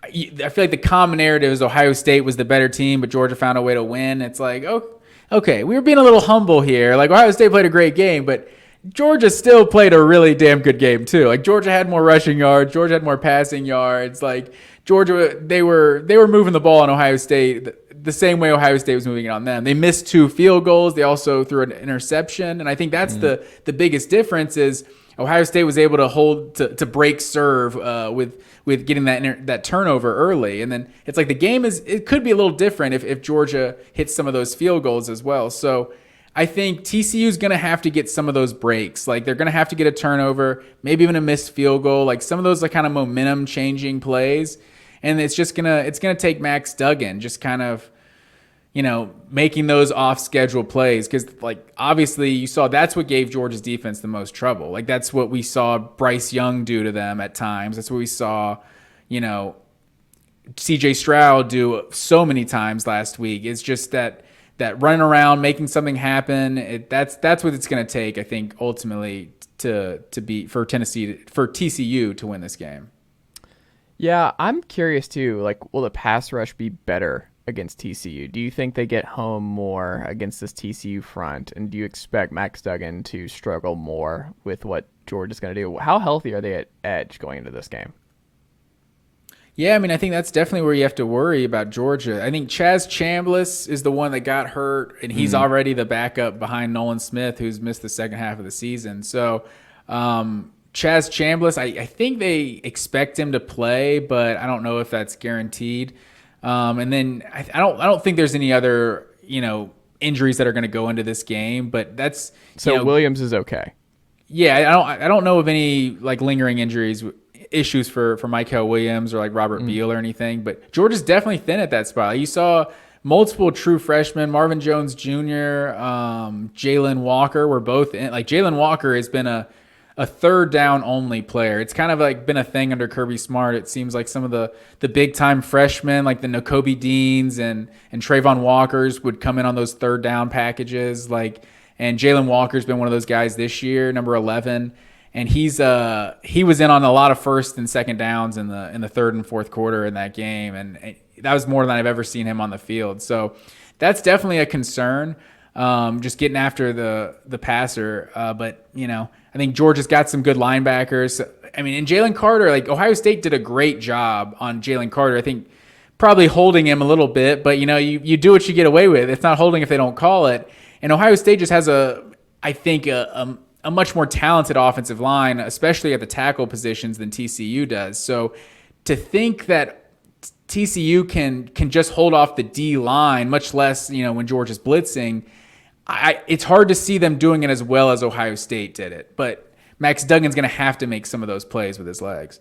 I feel like the common narrative is Ohio State was the better team, but Georgia found a way to win. It's like, oh, okay, we were being a little humble here. Like, Ohio State played a great game, but Georgia still played a really damn good game too. Like, Georgia had more rushing yards, Georgia had more passing yards. Like, Georgia, they were moving the ball on Ohio State the same way Ohio State was moving it on them. They missed 2 field goals. They also threw an interception, and I think that's the biggest difference is Ohio State was able to hold to break serve with getting that turnover early, and then it's like the game it could be a little different if Georgia hits some of those field goals as well. So I think TCU is going to have to get some of those breaks. Like, they're going to have to get a turnover, maybe even a missed field goal, like some of those like kind of momentum changing plays, and it's gonna take Max Duggan just kind of making those off-schedule plays, because, like, obviously you saw that's what gave Georgia's defense the most trouble. Like, that's what we saw Bryce Young do to them at times. That's what we saw, CJ Stroud do so many times last week. It's just that running around, making something happen. That's what it's going to take, I think, ultimately to beat for TCU to win this game. Yeah, I'm curious too. Like, will the pass rush be better against TCU? Do you think they get home more against this TCU front? And do you expect Max Duggan to struggle more with what Georgia's going to do? How healthy are they at edge going into this game? Yeah, I mean, I think that's definitely where you have to worry about Georgia. I think Chaz Chambliss is the one that got hurt, and he's already the backup behind Nolan Smith, who's missed the second half of the season. So Chaz Chambliss, I think they expect him to play, but I don't know if that's guaranteed. And then I don't think there's any other injuries that are going to go into this game, but that's Williams is okay. Yeah, I don't know of any like lingering issues for Michael Williams or like Robert Beal or anything, but Georgia's definitely thin at that spot. You saw multiple true freshmen. Marvin Jones Jr., Jalen Walker were both in. Like Jalen Walker has been a third down only player. It's kind of like been a thing under Kirby Smart. It seems like some of the big time freshmen, like the Nakobe Deans and Trayvon Walkers, would come in on those third down packages. And Jalen Walker's been one of those guys this year, number 11. And he was in on a lot of first and second downs in the third and fourth quarter in that game, and that was more than I've ever seen him on the field. So that's definitely a concern, just getting after the passer. But I think Georgia's got some good linebackers. I mean, and Jalen Carter, like Ohio State did a great job on Jalen Carter. I think probably holding him a little bit, but you do what you get away with. It's not holding if they don't call it. And Ohio State just has a much more talented offensive line, especially at the tackle positions, than TCU does. So to think that TCU can just hold off the D line, much less when Georgia's blitzing, it's hard to see them doing it as well as Ohio State did it. But Max Duggan's going to have to make some of those plays with his legs.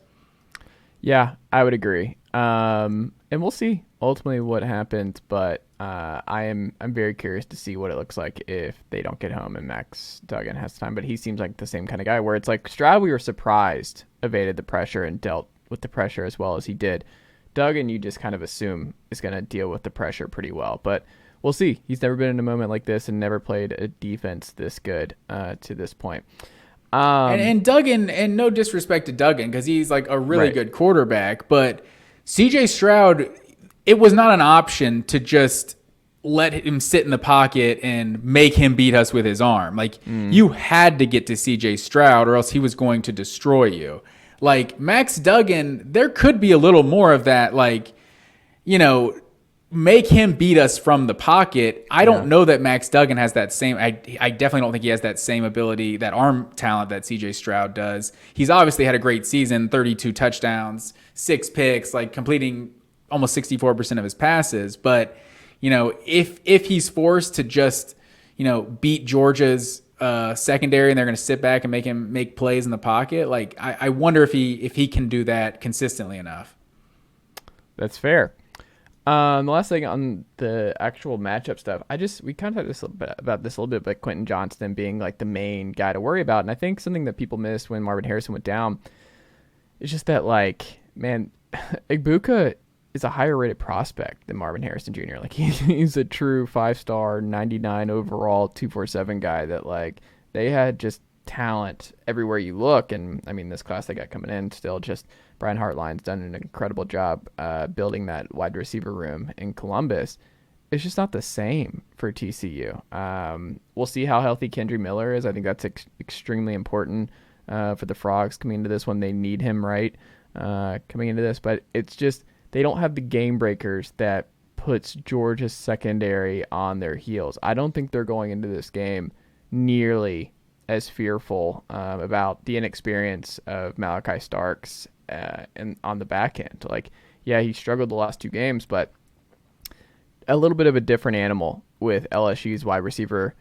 Yeah, I would agree. And we'll see ultimately what happens, but I'm very curious to see what it looks like if they don't get home and Max Duggan has time. But he seems like the same kind of guy where it's like Stroud, we were surprised, evaded the pressure and dealt with the pressure as well as he did. Duggan, you just kind of assume is going to deal with the pressure pretty well, but we'll see. He's never been in a moment like this and never played a defense this good to this point. And Duggan, and no disrespect to Duggan, because he's like a really good quarterback, but CJ Stroud, it was not an option to just let him sit in the pocket and make him beat us with his arm. You had to get to CJ Stroud or else he was going to destroy you. Like Max Duggan, there could be a little more of that, make him beat us from the pocket. I don't know that Max Duggan has that same. I definitely don't think he has that same ability, that arm talent that CJ Stroud does. He's obviously had a great season, 32 touchdowns, 6 picks, completing almost 64% of his passes. But if he's forced to just beat Georgia's secondary and they're going to sit back and make him make plays in the pocket, I wonder if he can do that consistently enough. That's fair. The last thing on the actual matchup stuff, we kind of talked about this a little bit, but Quentin Johnston being like the main guy to worry about. And I think something that people missed when Marvin Harrison went down is just that, Egbuka is a higher rated prospect than Marvin Harrison Jr. He's a true 5-star, 99 overall, 247 guy that they had just talent everywhere you look. And I mean, this class they got coming in still just Brian Hartline's done an incredible job building that wide receiver room in Columbus. It's just not the same for TCU. We'll see how healthy Kendry Miller is. I think that's extremely important for the Frogs coming into this one. They need him coming into this, but it's just they don't have the game breakers that puts Georgia's secondary on their heels. I don't think they're going into this game nearly as fearful about the inexperience of Malachi Starks and on the back end. He struggled the last 2 games, but a little bit of a different animal with LSU's wide receiver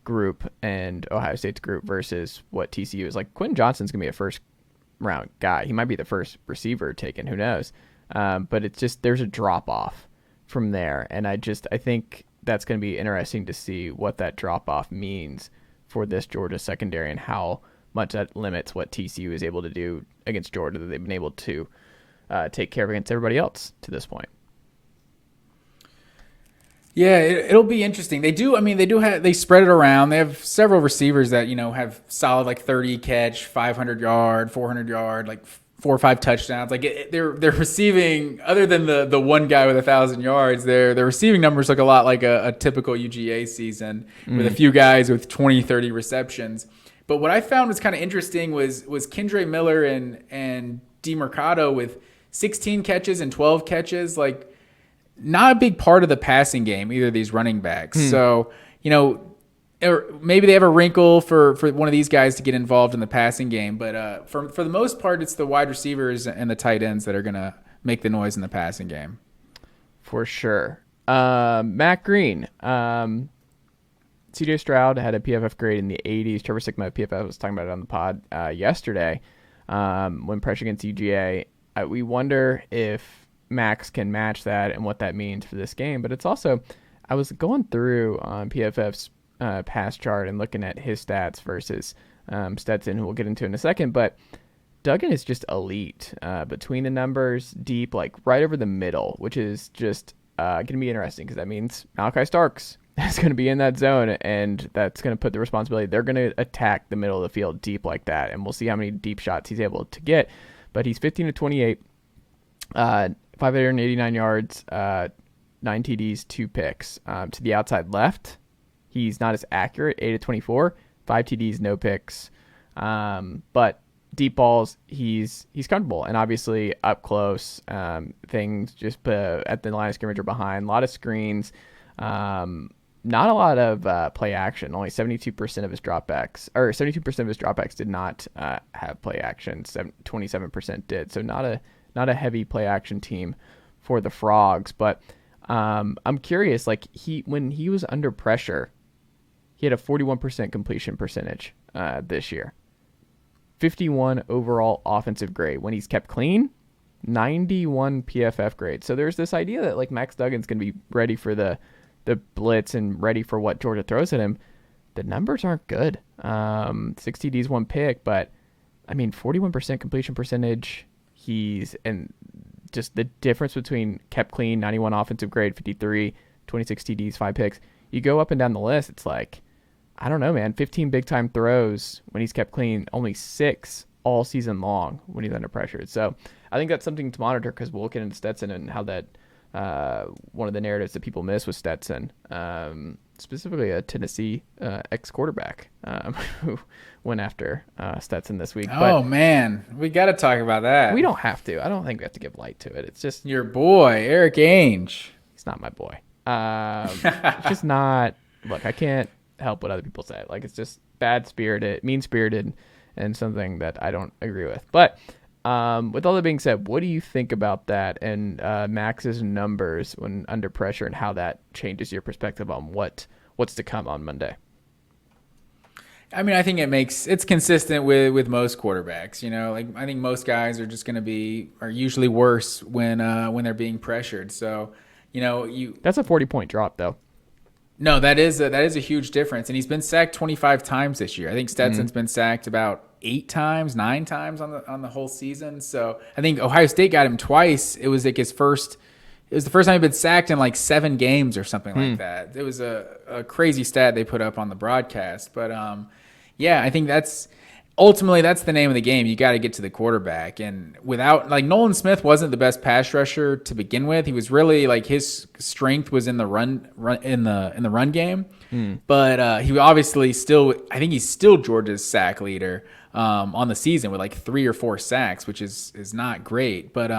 group and Ohio State's group versus what TCU is. Quentin Johnston's going to be a first-round guy. He might be the first receiver taken. Who knows? But it's just there's a drop-off from there, and I think that's going to be interesting to see what that drop-off means for this Georgia secondary and how much that limits what TCU is able to do against Georgia that they've been able to take care of against everybody else to this point. Yeah, it'll be interesting. They spread it around. They have several receivers that, have solid 30 catch, 500 yard, 400 yard, 4 or 5 touchdowns. They're receiving, other than the one guy with 1,000 yards, their receiving numbers look a lot like a typical UGA season with a few guys with 20, 30 receptions. But what I found was kind of interesting was Kendry Miller and DeMercado with 16 catches and 12 catches, not a big part of the passing game, either of these running backs. So, or maybe they have a wrinkle for one of these guys to get involved in the passing game. But for the most part, it's the wide receivers and the tight ends that are going to make the noise in the passing game. For sure. Matt Green. CJ Stroud had a PFF grade in the 80s. Trevor Sickma at PFF was talking about it on the pod yesterday when pressure against UGA. We wonder if Max can match that and what that means for this game. But it's also, I was going through PFF's pass chart and looking at his stats versus Stetson, who we'll get into in a second. But Duggan is just elite between the numbers, deep, like right over the middle, which is just going to be interesting because that means Malachi Starks is going to be in that zone, and that's going to put the responsibility. They're going to attack the middle of the field deep like that, and we'll see how many deep shots he's able to get. But he's 15 to 28, 589 yards, 9 TDs, 2 picks. To the outside left, he's not as accurate, 8 to 24, 5 TDs, no picks. But deep balls, he's comfortable, and obviously up close, things just at the line of scrimmage or behind, a lot of screens, not a lot of play action. Only 72% of his dropbacks, or 72% of his dropbacks did not have play action. 27% did. So not a heavy play action team for the Frogs. But I'm curious, like when he was under pressure, he had a 41% completion percentage this year. 51 overall offensive grade. When he's kept clean, 91 PFF grade. So there's this idea that like Max Duggan's going to be ready for the blitz and ready for what Georgia throws at him. The numbers aren't good. 6 TDs, 1 pick, but I mean 41% completion percentage. And just the difference between kept clean, 91 offensive grade, 53, 26 TDs, 5 picks. You go up and down the list, it's like, I don't know, man. 15 big time throws when he's kept clean, only 6 all season long when he's under pressure. So I think that's something to monitor because we'll get into Stetson and how that one of the narratives that people miss with Stetson, specifically a Tennessee ex-quarterback who went after Stetson this week. Oh, man. We got to talk about that. We don't have to. I don't think we have to give light to it. It's just your boy, Eric Ainge. He's not my boy. It's just not. Look, I can't help what other people say. Like, it's just bad-spirited, mean-spirited, and something that I don't agree with. But with all that being said, what do you think about that and Max's numbers when under pressure and how that changes your perspective on what's to come on Monday? I mean, I think it's consistent with most quarterbacks. You know, like I think most guys are just going to are usually worse when they're being pressured. So, you know, that's a 40-point drop though. No, that is a huge difference, and he's been sacked 25 times this year. I think Stetson's been sacked about 9 times on the whole season. So I think Ohio State got him twice. It was like it was the first time he'd been sacked in like 7 games or something like that. It was a crazy stat they put up on the broadcast. But yeah, I think that's the name of the game. You got to get to the quarterback, and without like Nolan Smith wasn't the best pass rusher to begin with. He was really like his strength was in the run game. But he obviously I think he's still Georgia's sack leader on the season with like 3 or 4 sacks, which is not great. But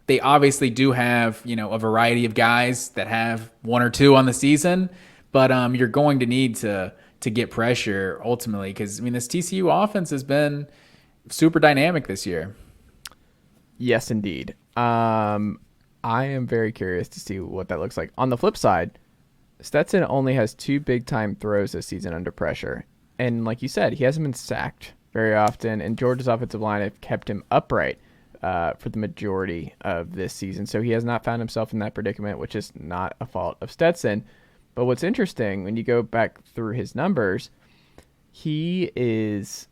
they obviously do have, you know, a variety of guys that have 1 or 2 on the season. But you're going to need to get pressure ultimately because, I mean, this TCU offense has been super dynamic this year. Yes, indeed. I am very curious to see what that looks like. On the flip side, Stetson only has 2 big-time throws this season under pressure. And like you said, he hasn't been sacked very often, and Georgia's offensive line have kept him upright for the majority of this season. So he has not found himself in that predicament, which is not a fault of Stetson. But what's interesting, when you go back through his numbers, he is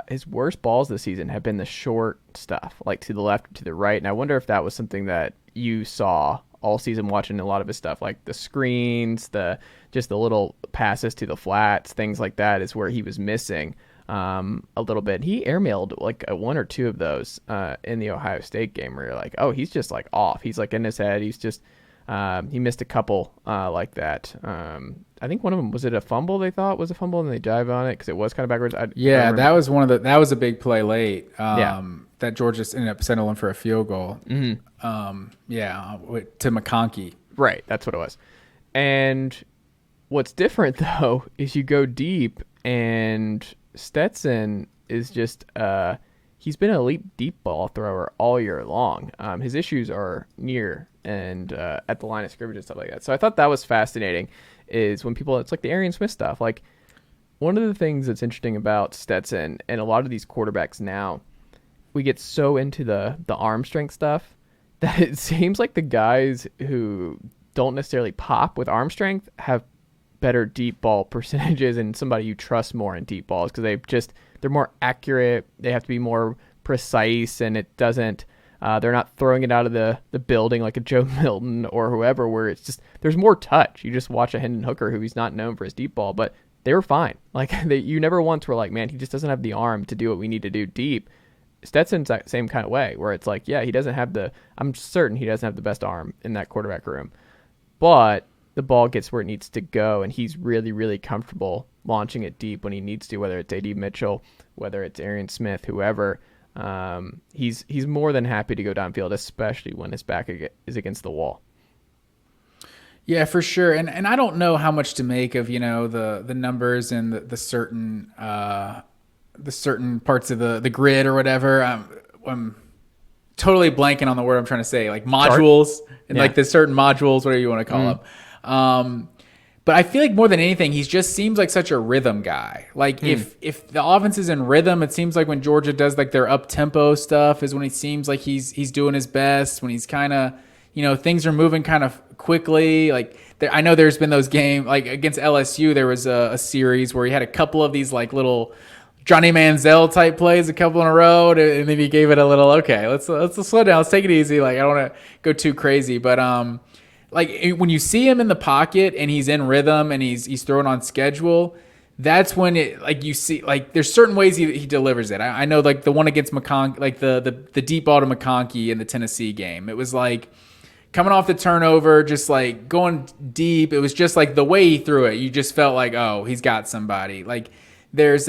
his worst balls this season have been the short stuff, like to the left, to the right. And I wonder if that was something that you saw all season watching a lot of his stuff, like the screens, just the little passes to the flats, things like that is where he was missing a little bit. He airmailed like 1 or 2 of those in the Ohio State game where you're like, oh, he's just like off. He's like in his head. He's just he missed a couple like that. I think one of them, was it a fumble they thought was a fumble and they dive on it because it was kind of backwards? That was a big play late. That Georgia ended up settling for a field goal. To McConkey. Right, that's what it was. And what's different though is you go deep, and Stetson is just he's been an elite deep ball thrower all year long. His issues are near and at the line of scrimmage and stuff like that. So I thought that was fascinating. Is when it's like the Arian Smith stuff. Like one of the things that's interesting about Stetson and a lot of these quarterbacks now, we get so into the arm strength stuff. that it seems like the guys who don't necessarily pop with arm strength have better deep ball percentages and somebody you trust more in deep balls because they're more accurate. They have to be more precise, and it doesn't. They're not throwing it out of the building like a Joe Milton or whoever, where it's just there's more touch. You just watch a Hendon Hooker who he's not known for his deep ball, but they were fine. Like you never once were like, man, he just doesn't have the arm to do what we need to do deep. Stetson's that same kind of way, where it's like, yeah, he doesn't have I'm certain he doesn't have the best arm in that quarterback room, but the ball gets where it needs to go, and he's really, really comfortable launching it deep when he needs to, whether it's A.D. Mitchell, whether it's Arian Smith, whoever. He's more than happy to go downfield, especially when his back is against the wall. Yeah, for sure. And I don't know how much to make of, the numbers and the certain parts of the grid or whatever. I'm totally blanking on the word I'm trying to say, like modules and like the certain modules, whatever you want to call them. But I feel like more than anything, he just seems like such a rhythm guy. Like if the offense is in rhythm, it seems like when Georgia does like their up tempo stuff is when he seems like he's doing his best. When he's kind of, things are moving kind of quickly. Like I know there's been those games like against LSU. There was a series where he had a couple of these like little Johnny Manziel type plays, a couple in a row, and then he gave it a little okay. Let's slow down. Let's take it easy. Like I don't want to go too crazy, but like when you see him in the pocket and he's in rhythm and he's throwing on schedule, that's when it like you see like there's certain ways he delivers it. I know like the one against McConkey, like the deep ball to McConkey in the Tennessee game. It was like coming off the turnover, just like going deep. It was just like the way he threw it. You just felt like, oh, he's got somebody. Like there's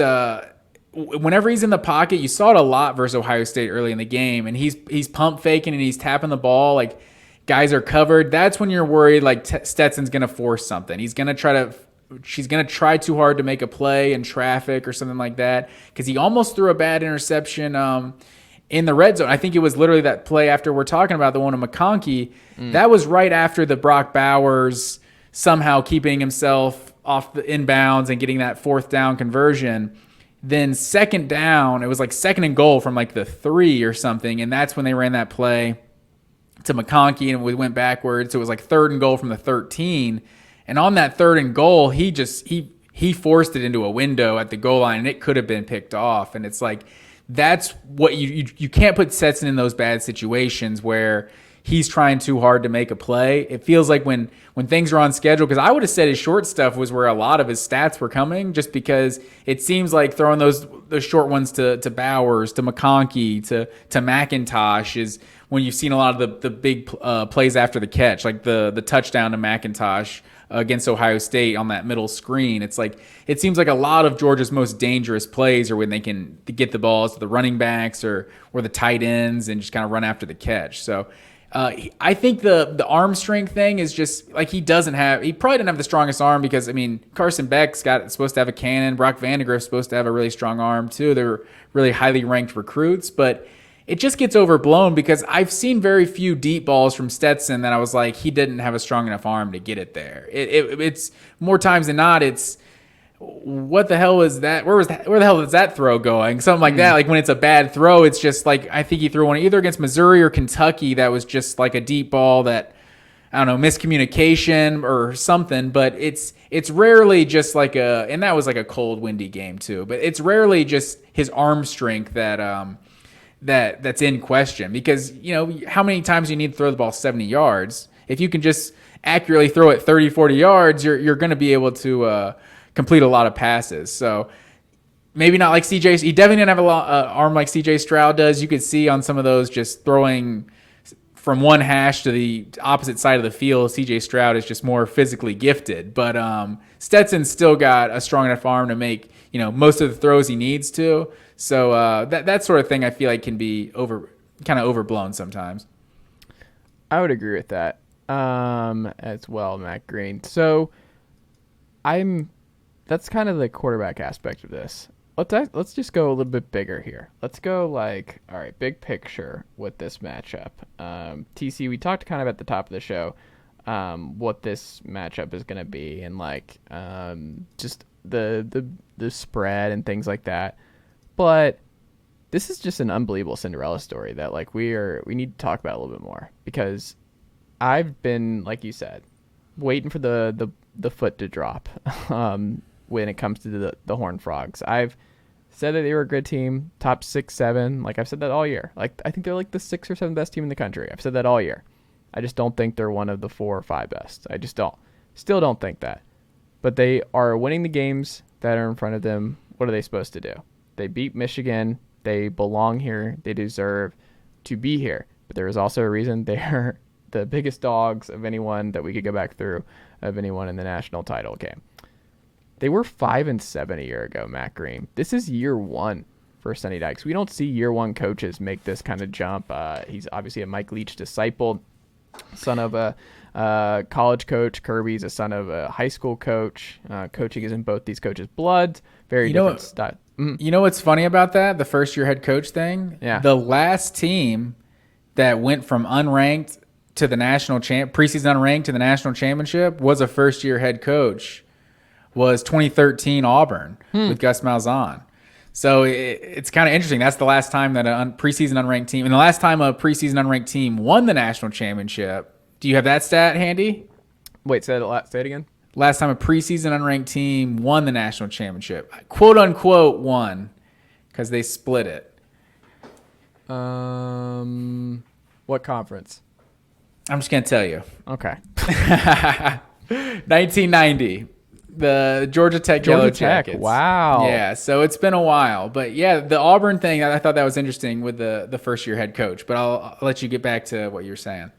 whenever he's in the pocket, you saw it a lot versus Ohio State early in the game, and he's pump faking and he's tapping the ball like. Guys are covered. That's when you're worried like Stetson's going to force something. She's going to try too hard to make a play in traffic or something like that because he almost threw a bad interception in the red zone. I think it was literally that play after we're talking about the one of McConkey. That was right after the Brock Bowers somehow keeping himself off the inbounds and getting that 4th down conversion. Then 2nd down, it was like 2nd and goal from like the 3 or something, and that's when they ran that play to McConkey and we went backwards. So it was like 3rd and goal from the 13. And on that 3rd and goal, he forced it into a window at the goal line and it could have been picked off. And it's like, that's what you can't put Stetson in those bad situations where he's trying too hard to make a play. It feels like when things are on schedule, because I would have said his short stuff was where a lot of his stats were coming, just because it seems like throwing those short ones to Bowers, to McConkey, to McIntosh is when you've seen a lot of the big plays after the catch, like the touchdown to McIntosh against Ohio State on that middle screen. It's like it seems like a lot of Georgia's most dangerous plays are when they can get the balls to the running backs or the tight ends and just kind of run after the catch. So I think the arm strength thing is just like he probably didn't have the strongest arm because, I mean, Carson Beck's supposed to have a cannon. Brock Vandegrift's supposed to have a really strong arm too. They're really highly ranked recruits, but it just gets overblown because I've seen very few deep balls from Stetson that I was like, he didn't have a strong enough arm to get it there. It's more times than not, it's what the hell was that? Where the hell is that throw going? Something like that. Like when it's a bad throw, it's just like, I think he threw one either against Missouri or Kentucky that was just like a deep ball that, I don't know, miscommunication or something, but it's rarely just like and that was like a cold, windy game too, but it's rarely just his arm strength that's in question because, how many times you need to throw the ball 70 yards? If you can just accurately throw it 30, 40 yards, you're going to be able to complete a lot of passes. So maybe not like CJ. He definitely didn't have an arm like CJ Stroud does. You could see on some of those just throwing from one hash to the opposite side of the field. CJ Stroud is just more physically gifted. But Stetson's still got a strong enough arm to make, most of the throws he needs to. So that sort of thing I feel like can be kind of overblown sometimes. I would agree with that as well, Matt Green. So that's kind of the quarterback aspect of this. Let's just go a little bit bigger here. Let's go like, all right, big picture with this matchup. TC, we talked kind of at the top of the show what this matchup is going to be and like just the spread and things like that. But this is just an unbelievable Cinderella story that like we need to talk about a little bit more, because I've been, like you said, waiting for the foot to drop when it comes to the Horned Frogs. I've said that they were a good team, top 6, 7. Like I've said that all year. Like I think they're like the 6th or 7th best team in the country. I've said that all year. I just don't think they're one of the 4 or 5 best. I just don't. Still don't think that. But they are winning the games that are in front of them. What are they supposed to do? They beat Michigan. They belong here. They deserve to be here. But there is also a reason they are the biggest dogs of anyone that we could go back through, of anyone in the national title game. They were 5-7 a year ago, Matt Green. This is year 1 for Sonny Dykes. We don't see year 1 coaches make this kind of jump. He's obviously a Mike Leach disciple, son of a college coach. Kirby's a son of a high school coach. Coaching is in both these coaches' blood. Very different style. You know what's funny about that? The first-year head coach thing? Yeah. The last team that went from unranked to the preseason unranked to the national championship was a first-year head coach. Was 2013 Auburn with Gus Malzahn. So it's kind of interesting. That's the last time that a preseason unranked team, and the last time a preseason unranked team won the national championship. Do you have that stat handy? Wait, say it again. Last time a preseason unranked team won the national championship, quote unquote won, because they split it. What conference? I'm just gonna tell you. Okay. 1990. The Georgia Tech Yellow Jackets. Wow. Yeah, so it's been a while. But yeah, the Auburn thing, I thought that was interesting with the first-year head coach. But I'll let you get back to what you're saying.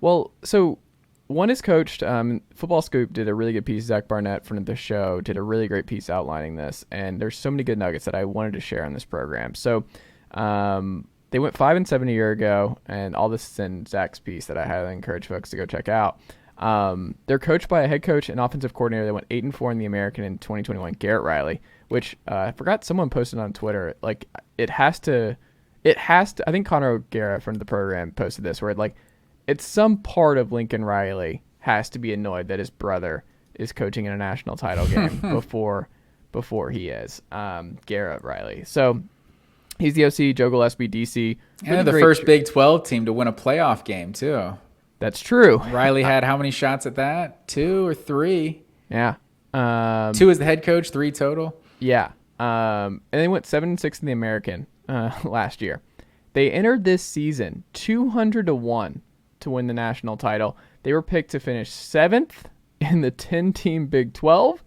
Well, so one is coached. Football Scoop did a really good piece. Zach Barnett from the show did a really great piece outlining this. And there's so many good nuggets that I wanted to share on this program. So they went 5-7 a year ago, and all this is in Zach's piece that I highly encourage folks to go check out. They're coached by a head coach and offensive coordinator that went 8-4 in the American in 2021, Garrett Riley, which I forgot someone posted on Twitter. Like it has to. I think Connor O'Gara from the program posted this, where it's some part of Lincoln Riley has to be annoyed that his brother is coaching in a national title game before he is. Garrett Riley. So he's the OC, Joe Gillespie, DC. And the first Big 12 team to win a playoff game too. That's true. Riley had how many shots at that? 2 or 3? Yeah. 2 as the head coach, 3 total. Yeah. And they went 7-6 in the American last year. They entered this season 200-1 to win the national title. They were picked to finish 7th in the 10-team Big 12.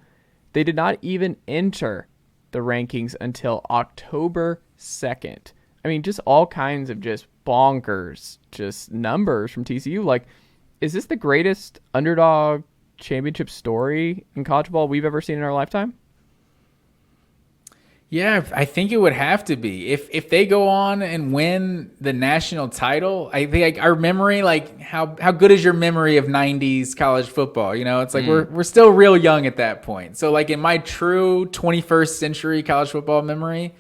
They did not even enter the rankings until October 2nd. I mean, just all kinds of just bonkers, just numbers from TCU. Like, is this the greatest underdog championship story in college ball we've ever seen in our lifetime? Yeah, I think it would have to be. If they go on and win the national title, I think our memory, like how good is your memory of 90s college football? You know, it's like we're still real young at that point. So like in my true 21st century college football memory,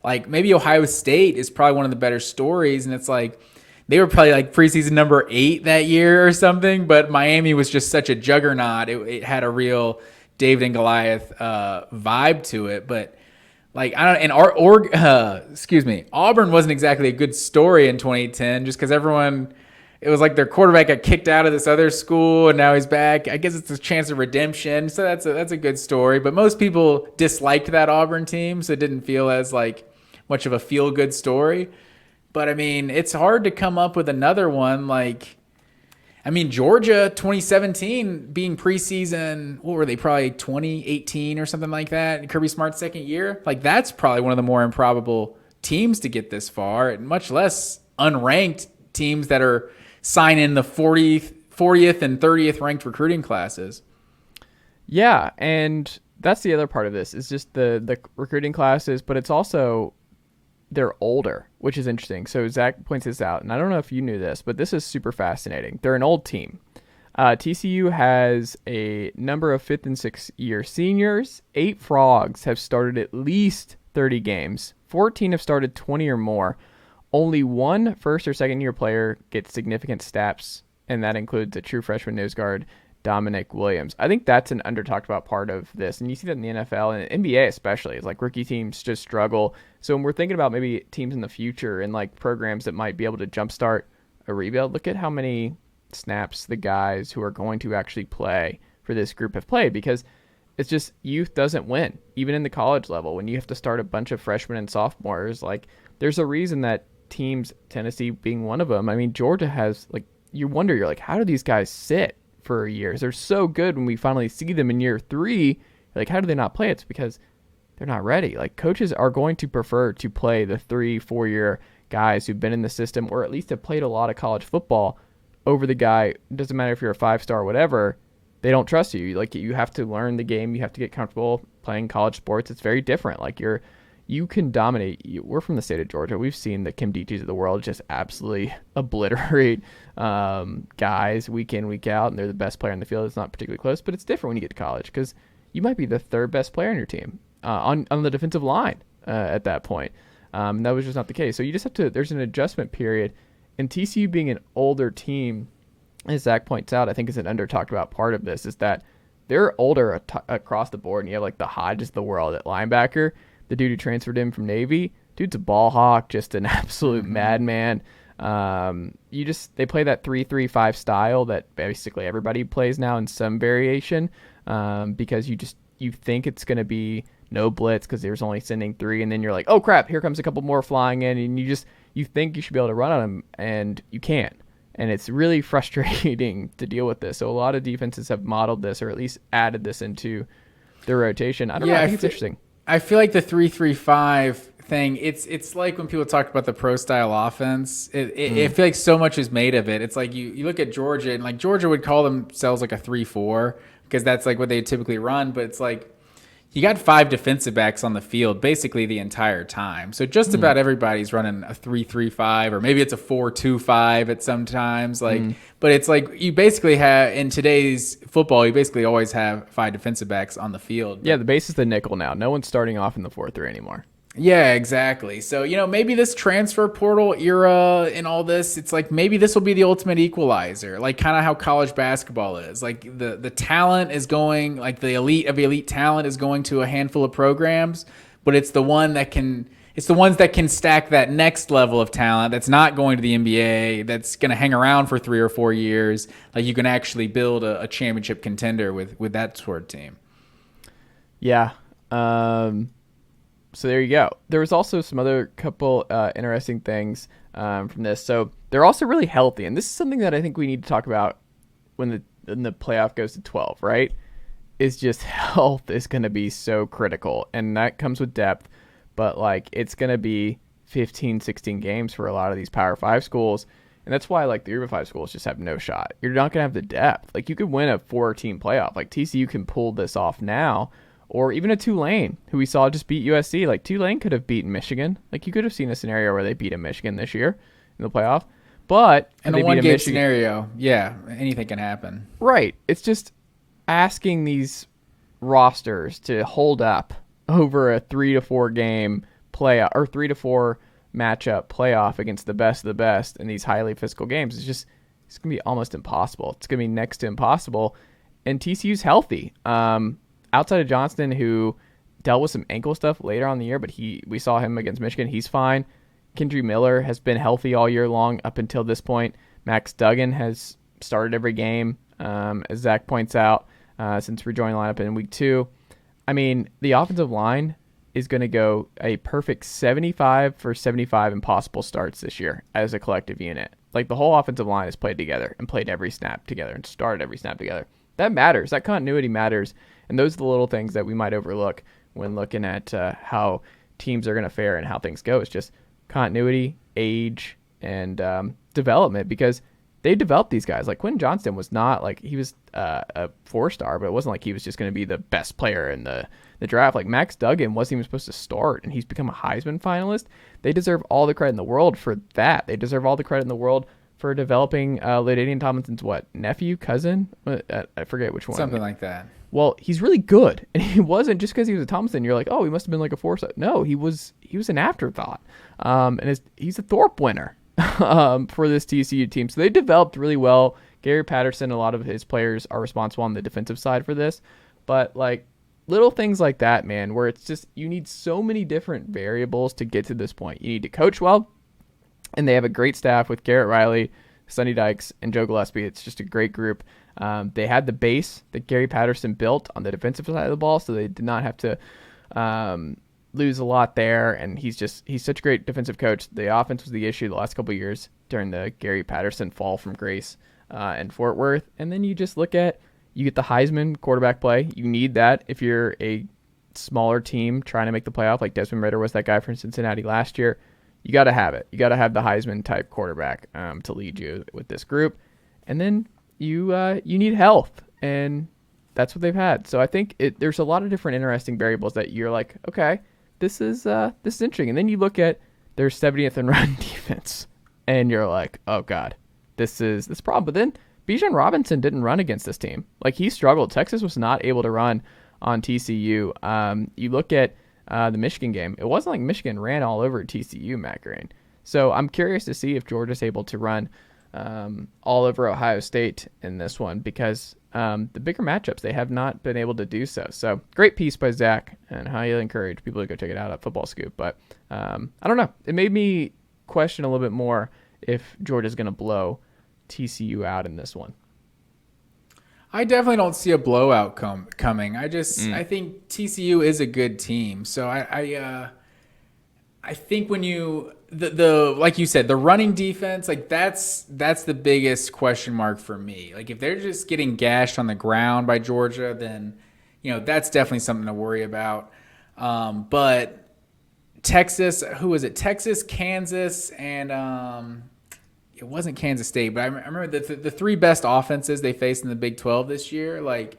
like maybe Ohio State is probably one of the better stories, and it's like they were probably like preseason number 8 that year or something, but Miami was just such a juggernaut. It had a real David and Goliath vibe to it, but like I don't. And Auburn wasn't exactly a good story in 2010, just because it was like their quarterback got kicked out of this other school and now he's back. I guess it's a chance of redemption, so that's a good story. But most people disliked that Auburn team, so it didn't feel as like much of a feel-good story. But, I mean, it's hard to come up with another one. Like, I mean, Georgia 2017 being preseason, what were they, probably 2018 or something like that, Kirby Smart's second year? Like, that's probably one of the more improbable teams to get this far, and much less unranked teams that are signing the 40th and 30th ranked recruiting classes. Yeah, and that's the other part of this is just the recruiting classes, but it's also they're older, which is interesting. So Zach points this out, and I don't know if you knew this, but this is super fascinating. They're an old team. TCU has a number of 5th and 6th year seniors. 8 Frogs have started at least 30 games. 14 have started 20 or more. Only 1 first or second year player gets significant stats, and that includes a true freshman nose guard, Dominic Williams. I think that's an under-talked about part of this. And you see that in the NFL and NBA especially. It's like rookie teams just struggle. So when we're thinking about maybe teams in the future and like programs that might be able to jumpstart a rebuild, look at how many snaps the guys who are going to actually play for this group have played, because it's just youth doesn't win. Even in the college level, when you have to start a bunch of freshmen and sophomores, like there's a reason that teams, Tennessee being one of them, I mean, Georgia has like, you're like, how do these guys sit for years? They're so good when we finally see them in year 3. Like, how do they not play? It's because they're not ready. Like, coaches are going to prefer to play the 3-4 year guys who've been in the system or at least have played a lot of college football over the guy. It doesn't matter if you're a 5-star or whatever. They don't trust you. Like, you have to learn the game. You have to get comfortable playing college sports. It's very different. Like, you can dominate. We're from the state of Georgia. We've seen the Kim Deechees of the world just absolutely obliterate guys week in, week out, and they're the best player in the field. It's not particularly close, but it's different when you get to college because you might be the 3rd best player on your team on the defensive line at that point. That was just not the case. So you just have to, there's an adjustment period. And TCU being an older team, as Zach points out, I think is an under-talked about part of this, is that they're older across the board, and you have like the Hodges of the world at linebacker, the dude who transferred in from Navy. Dude's a ball hawk, just an absolute madman. They play that 3-3-5 style that basically everybody plays now in some variation, because you think it's going to be no blitz because there's only sending 3, and then you're like, oh crap, here comes a couple more flying in, and you think you should be able to run on them, and you can't. And it's really frustrating to deal with this. So a lot of defenses have modeled this, or at least added this into their rotation. I don't know. I think it's interesting. I feel like the 3-3-5 thing, it's like when people talk about the pro style offense, I feel like so much is made of it. It's like you look at Georgia, and like Georgia would call themselves like a 3-4 because that's like what they typically run. But it's like you got 5 defensive backs on the field basically the entire time. So just about everybody's running a 3-3-5, or maybe it's a 4-2-5 at some times. But it's like you basically have, in today's football, you basically always have 5 defensive backs on the field. Yeah, the base is the nickel now. No one's starting off in the 4-3 anymore. Yeah, exactly. So, maybe this transfer portal era and all this, it's like maybe this will be the ultimate equalizer, like kind of how college basketball is. Like the talent is going, like the elite of elite talent is going to a handful of programs, but it's the ones that can stack that next level of talent that's not going to the NBA, that's going to hang around for 3 or 4 years. Like you can actually build a championship contender with that sort of team. Yeah. So there you go. There was also some other couple interesting things from this. So they're also really healthy. And this is something that I think we need to talk about when the playoff goes to 12, right? Is just health is going to be so critical. And that comes with depth. But like it's going to be 15, 16 games for a lot of these Power 5 schools. And that's why like the Group of 5 schools just have no shot. You're not going to have the depth. Like you could win a 4-team playoff. Like TCU can pull this off now. Or even a Tulane, who we saw just beat USC. Like, Tulane could have beaten Michigan. Like, you could have seen a scenario where they beat a Michigan this year in the playoff. But in a one-game scenario, yeah, anything can happen. Right. It's just asking these rosters to hold up over a 3-4 game playoff, or 3-4 matchup playoff against the best of the best in these highly physical games. It's going to be almost impossible. It's going to be next to impossible. And TCU's healthy. Outside of Johnston, who dealt with some ankle stuff later on in the year, but we saw him against Michigan. He's fine. Kendry Miller has been healthy all year long up until this point. Max Duggan has started every game, as Zach points out, since rejoining the lineup in week 2. I mean, the offensive line is going to go a perfect 75 for 75 impossible starts this year as a collective unit. Like the whole offensive line has played together and played every snap together and started every snap together. That matters. That continuity matters. And those are the little things that we might overlook when looking at how teams are going to fare and how things go. It's just continuity, age, and development, because they developed these guys. Like Quentin Johnston was not like he was a 4-star, but it wasn't like he was just going to be the best player in the draft. Like Max Duggan wasn't even supposed to start, and he's become a Heisman finalist. They deserve all the credit in the world for that. They deserve all the credit in the world for developing LaDainian Tomlinson's nephew, cousin? I forget which one. Something like that. Well, he's really good, and he wasn't just because he was a Tomlinson. You're like, oh, he must have been like a 4-star. No, he was an afterthought, and he's a Thorpe winner for this TCU team. So they developed really well. Gary Patterson, a lot of his players are responsible on the defensive side for this, but like little things like that, man, where it's just you need so many different variables to get to this point. You need to coach well, and they have a great staff with Garrett Riley, Sonny Dykes, and Joe Gillespie. It's just a great group. They had the base that Gary Patterson built on the defensive side of the ball, so they did not have to lose a lot there, and he's such a great defensive coach. The offense was the issue the last couple of years during the Gary Patterson fall from grace in Fort Worth. And then you just look at, you get the Heisman quarterback play. You need that if you're a smaller team trying to make the playoff, like Desmond Ridder was that guy from Cincinnati last year. You got to have it. You got to have the Heisman type quarterback to lead you with this group. And then you need health, and that's what they've had. So I think there's a lot of different interesting variables that you're like, okay, this is interesting. And then you look at their 70th in run defense, and you're like, oh god, this is this problem. But then Bijan Robinson didn't run against this team. Like, he struggled. Texas was not able to run on TCU. You look at the Michigan game, it wasn't like Michigan ran all over TCU, Matt Green. So I'm curious to see if Georgia's able to run all over Ohio State in this one, because the bigger matchups, they have not been able to do so. So great piece by Zach, and highly encourage people to go check it out at Football Scoop. But I don't know. It made me question a little bit more if Georgia's going to blow TCU out in this one. I definitely don't see a blowout coming. I think TCU is a good team. So I think when you the like you said, the running defense, like that's the biggest question mark for me. Like, if they're just getting gashed on the ground by Georgia, then that's definitely something to worry about. But Texas, who was it? Texas, Kansas, and it wasn't Kansas State, but I remember the three best offenses they faced in the Big 12 this year. Like,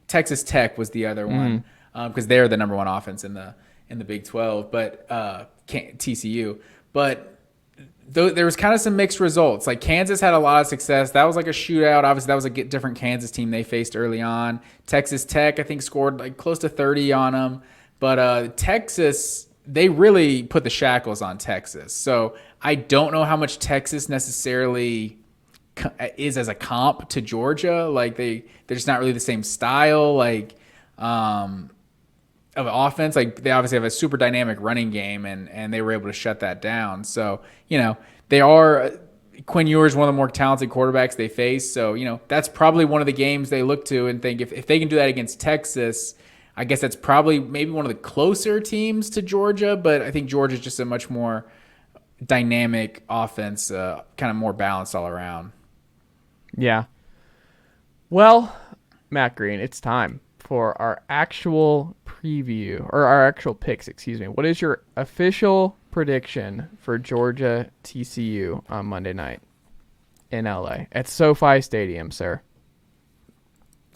Texas Tech was the other one, because they're the number one offense in the Big 12, but TCU. But there was kind of some mixed results. Like, Kansas had a lot of success. That was like a shootout. Obviously, that was a different Kansas team they faced early on. Texas Tech, I think, scored like close to 30 on them. But Texas, they really put the shackles on Texas. So I don't know how much Texas necessarily is as a comp to Georgia. Like, they're just not really the same style, like, of offense. Like, they obviously have a super dynamic running game, and they were able to shut that down. So, they are, Quinn Ewers, one of the more talented quarterbacks they face. So, that's probably one of the games they look to and think if they can do that against Texas, I guess that's probably maybe one of the closer teams to Georgia. But I think Georgia's just a much more dynamic offense, kind of more balanced all around. Yeah. Well, Matt Green, it's time for our actual preview, or our actual picks, excuse me. What is your official prediction for Georgia TCU on Monday night in LA at SoFi Stadium, sir?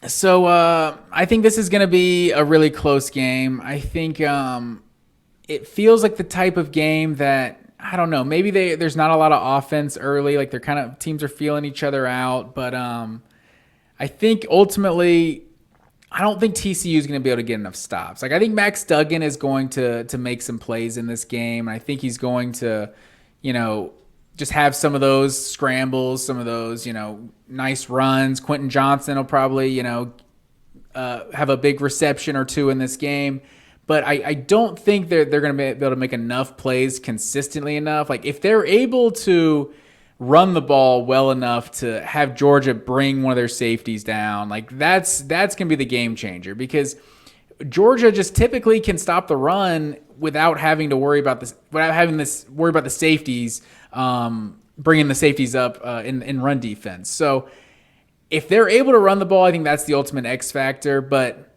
So I think this is going to be a really close game. I think it feels like the type of game that, I don't know, maybe there's not a lot of offense early. Like, they're kind of, teams are feeling each other out. But I think ultimately, I don't think TCU is going to be able to get enough stops. Like, I think Max Duggan is going to make some plays in this game. And I think he's going to, just have some of those scrambles, some of those, nice runs. Quentin Johnson will probably, have a big reception or two in this game. But I don't think they're going to be able to make enough plays consistently enough. Like, if they're able to run the ball well enough to have Georgia bring one of their safeties down, like, that's going to be the game changer, because Georgia just typically can stop the run without having to worry about this, worry about the safeties, bringing the safeties up in run defense. So if they're able to run the ball, I think that's the ultimate X factor. But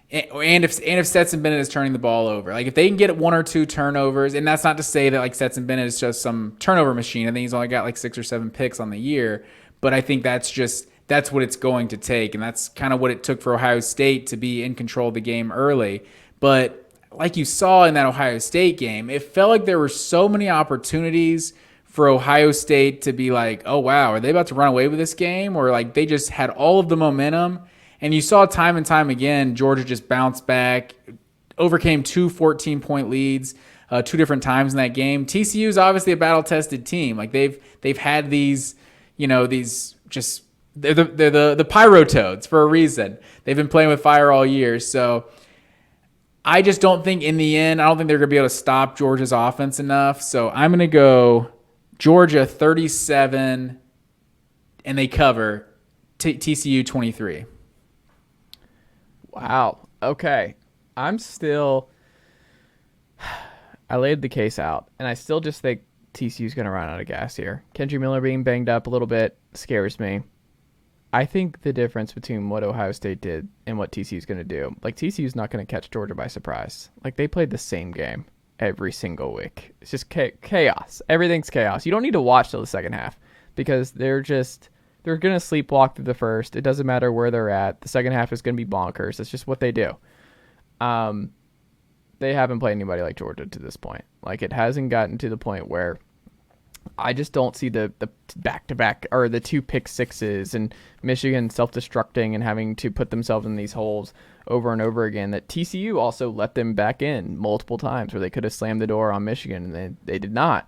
if Stetson Bennett is turning the ball over, like, if they can get one or two turnovers, and that's not to say that like Stetson Bennett is just some turnover machine. I think he's only got like 6 or 7 picks on the year, but I think that's what it's going to take, and that's kind of what it took for Ohio State to be in control of the game early. But like you saw in that Ohio State game, it felt like there were so many opportunities for Ohio State to be like, oh wow, are they about to run away with this game? Or like, they just had all of the momentum. And you saw time and time again, Georgia just bounced back, overcame 2 14-point leads 2 different times in that game. TCU is obviously a battle-tested team. Like, they've had these, these just the Pyro Toads for a reason. They've been playing with fire all year. So I just don't think in the end, I don't think they're going to be able to stop Georgia's offense enough. So I'm going to go Georgia 37 and they cover TCU 23. Wow. Okay. I laid the case out, and I still just think TCU's going to run out of gas here. Kendry Miller being banged up a little bit scares me. I think the difference between what Ohio State did and what TCU's going to do, like TCU's not going to catch Georgia by surprise. Like they played the same game every single week. It's just chaos. Everything's chaos. You don't need to watch till the second half because they're going to sleepwalk through the first. It doesn't matter where they're at. The second half is going to be bonkers. It's just what they do. They haven't played anybody like Georgia to this point. Like it hasn't gotten to the point where I just don't see the back-to-back or the 2 pick sixes and Michigan self-destructing and having to put themselves in these holes over and over again that TCU also let them back in multiple times where they could have slammed the door on Michigan and they did not.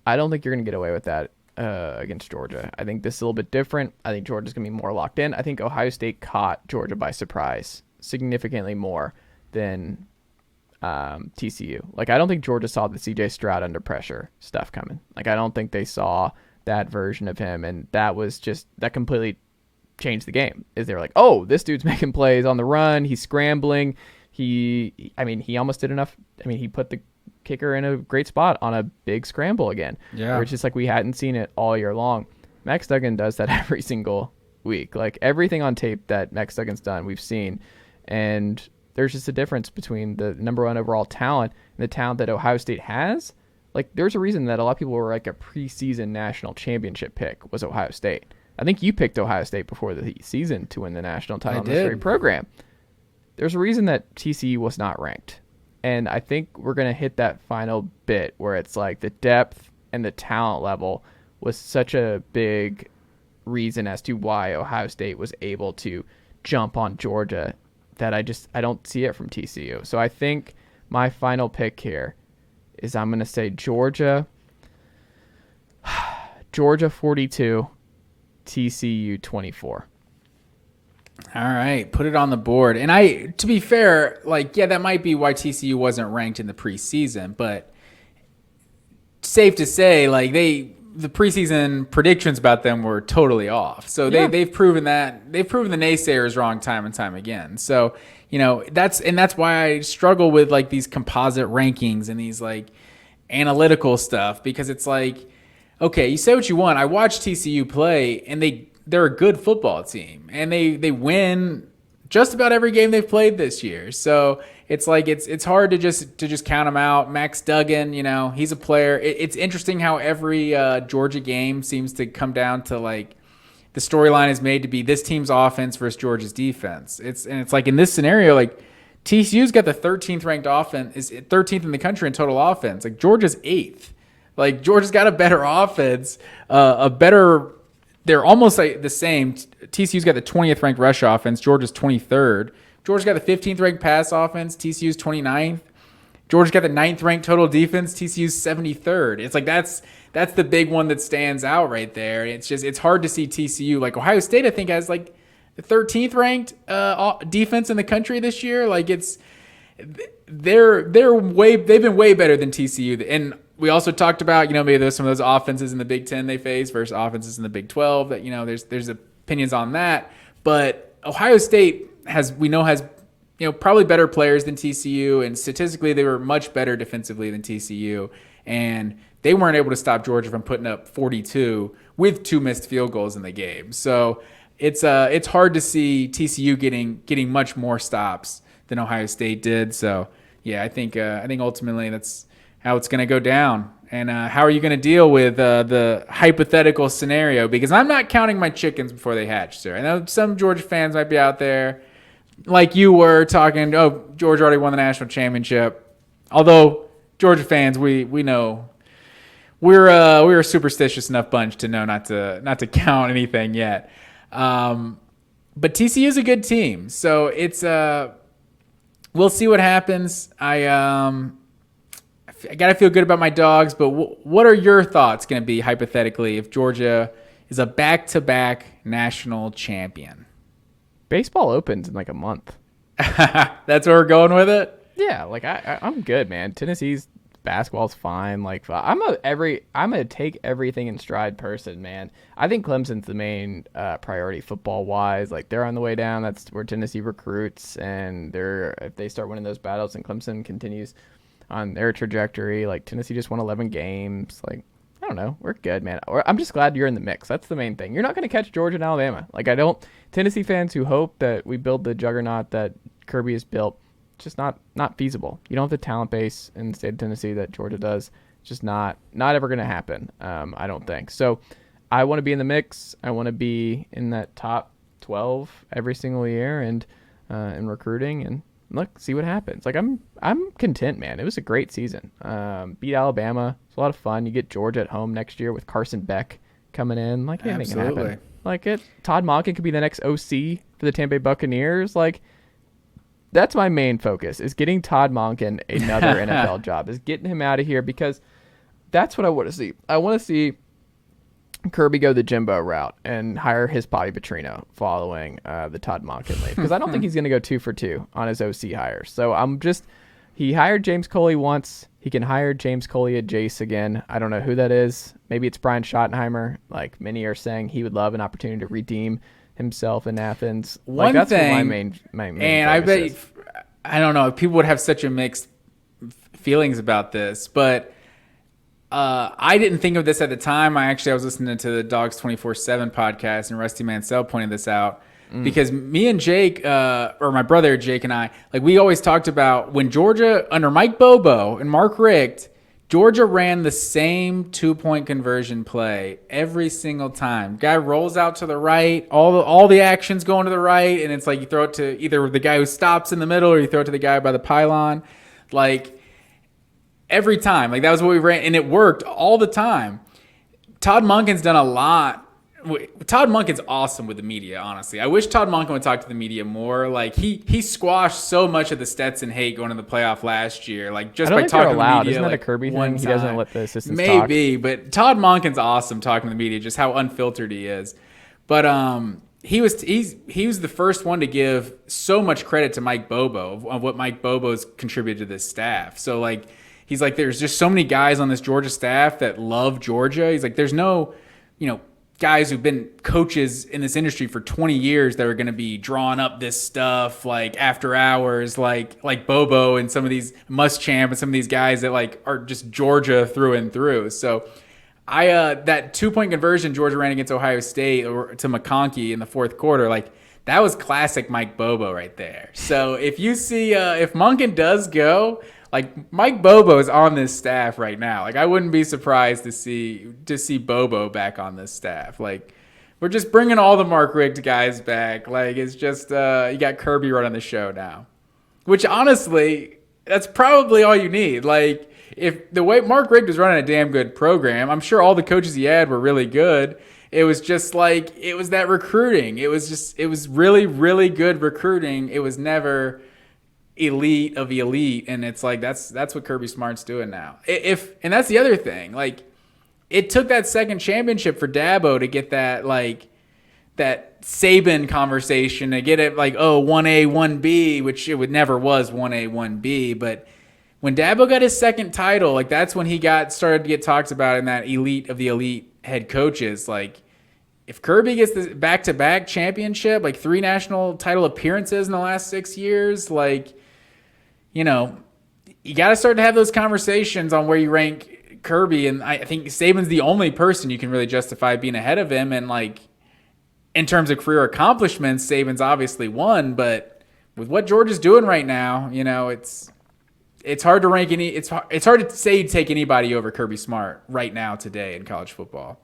I don't think you're going to get away with that against Georgia. I think this is a little bit different. I think Georgia's going to be more locked in. I think Ohio State caught Georgia by surprise significantly more than TCU. Like, I don't think Georgia saw the CJ Stroud under pressure stuff coming. Like, I don't think they saw that version of him, and that completely changed the game. Is they were like, oh, this dude's making plays on the run. He's scrambling. He almost did enough. I mean, he put the kicker in a great spot on a big scramble again. Yeah. Where it's just like we hadn't seen it all year long. Max Duggan does that every single week. Like, everything on tape that Max Duggan's done, we've seen. And there's just a difference between the number 1 overall talent and the talent that Ohio State has. Like, there's a reason that a lot of people were like a preseason national championship pick was Ohio State. I think you picked Ohio State before the season to win the national title in this very program. There's a reason that TCU was not ranked. And I think we're going to hit that final bit where it's like the depth and the talent level was such a big reason as to why Ohio State was able to jump on Georgia that I don't see it from TCU. So I think my final pick here is I'm going to say Georgia 42, TCU 24. All right, put it on the board. And to be fair, like, yeah, that might be why TCU wasn't ranked in the preseason, but safe to say, like, the preseason predictions about them were totally off. So they've proven the naysayers wrong time and time again. So, that's why I struggle with like these composite rankings and these like analytical stuff, because it's like, okay, you say what you want. I watched TCU play and they're a good football team and they win just about every game they've played this year. So it's like it's hard to just count them out. Max Duggan, he's a player. It's interesting how every Georgia game seems to come down to like the storyline is made to be this team's offense versus Georgia's defense. It's like in this scenario, like TCU's got the 13th ranked offense, is 13th in the country in total offense. Like Georgia's 8th. Like Georgia's got a better offense, they're almost like the same. TCU's got the 20th ranked rush offense. Georgia's 23rd. Georgia's got the 15th ranked pass offense. TCU's 29th. Georgia's got the 9th ranked total defense. TCU's 73rd. It's like that's the big one that stands out right there. It's hard to see TCU. Like Ohio State, I think, has like the 13th ranked defense in the country this year. Like they've been way better than TCU. And we also talked about, maybe there's some of those offenses in the Big Ten they face versus offenses in the Big 12 that, there's opinions on that. But Ohio State has probably better players than TCU, and statistically they were much better defensively than TCU, and they weren't able to stop Georgia from putting up 42 with 2 missed field goals in the game. So it's hard to see TCU getting much more stops than Ohio State did. So yeah, I think ultimately that's how it's going to go down. And how are you going to deal with the hypothetical scenario? Because I'm not counting my chickens before they hatch, sir. I know some Georgia fans might be out there, like you were, talking, oh, Georgia already won the national championship. Although Georgia fans, we know we're a superstitious enough bunch to know not to count anything yet. But TCU is a good team, so it's we'll see what happens. I got to feel good about my Dogs, but what are your thoughts going to be hypothetically if Georgia is a back-to-back national champion. Baseball opens in like a month. That's where we're going with it? Yeah, like I'm good, man. Tennessee's basketball's fine. Like I'm a take everything in stride person, man. I think Clemson's the main priority football wise. Like they're on the way down. That's where Tennessee recruits, and if they start winning those battles and Clemson continues on their trajectory, like Tennessee just won 11 games. Like I don't know, we're good, man. I'm just glad you're in the mix. That's the main thing. You're not going to catch Georgia and Alabama. Like Tennessee fans who hope that we build the juggernaut that Kirby has built. Just not feasible. You don't have the talent base in the state of Tennessee that Georgia does. It's just not ever going to happen. I don't think. So I want to be in the mix. I want to be in that top 12 every single year and in recruiting and look, see what happens. Like I'm content, man. It was a great season. Beat Alabama. It's a lot of fun. You get Georgia at home next year with Carson Beck coming in. Like anything can happen. Like Todd Monken could be the next OC for the Tampa Bay Buccaneers. Like that's my main focus is getting Todd Monken another NFL job, is getting him out of here because that's what I want to see. I want to see Kirby go the Jimbo route and hire his Bobby Petrino following the Todd Monken leave because I don't think he's going to go 2 for 2 on his OC hires. So he hired James Coley once. He can hire James Coley at Jace again. I don't know who that is. Maybe it's Brian Schottenheimer. Like many are saying he would love an opportunity to redeem himself in Athens. Like that's what my main and I bet I don't know, people would have such a mixed feelings about this, but I didn't think of this at the time. I was listening to the Dawgs 24/7 podcast, and Rusty Mansell pointed this out because me and Jake, or my brother Jake and I, like we always talked about when Georgia under Mike Bobo and Mark Richt, Georgia ran the same 2-point conversion play every single time. Guy rolls out to the right, all the action's going to the right, and it's like you throw it to either the guy who stops in the middle or you throw it to the guy by the pylon. Like every time. Like that was what we ran, and it worked all the time. Todd Monken's done a lot. Todd Monken's awesome with the media, honestly. I wish Todd Monken would talk to the media more. Like he squashed so much of the Stetson hate going to the playoff last year. Like just by talking to the media. Isn't that like a Kirby thing? He doesn't let the assistants maybe, but Todd Monken's awesome talking to the media, just how unfiltered he is. But he was the first one to give so much credit to Mike Bobo of what Mike Bobo's contributed to this staff. So like he's like, there's just so many guys on this Georgia staff that love Georgia. He's like, there's no, guys who've been coaches in this industry for 20 years that are going to be drawing up this stuff like after hours, like Bobo and some of these Muschamp and some of these guys that like are just Georgia through and through. So that 2-point conversion Georgia ran against Ohio State or to McConkey in the fourth quarter, like that was classic Mike Bobo right there. So if you see, if Monken does go, like Mike Bobo is on this staff right now. Like I wouldn't be surprised to see Bobo back on this staff. Like we're just bringing all the Mark Richt guys back. Like it's just you got Kirby running the show now, which honestly that's probably all you need. Like if the way Mark Richt was running a damn good program, I'm sure all the coaches he had were really good. It was just like it was that recruiting. It was really really good recruiting. It was never elite of the elite, and it's like that's what Kirby Smart's doing now. And that's the other thing, like it took that second championship for Dabo to get that like that Saban conversation, to get it like 1A 1B, which it would never was 1A 1B, but when Dabo got his second title, like that's when he started to get talked about in that elite of the elite head coaches. Like if Kirby gets the back-to-back championship, like 3 national title appearances in the last 6 years, like you got to start to have those conversations on where you rank Kirby. And I think Saban's the only person you can really justify being ahead of him. And like, in terms of career accomplishments, Saban's obviously won, but with what Georgia's doing right now, it's hard to rank it's hard to say you'd take anybody over Kirby Smart right now today in college football.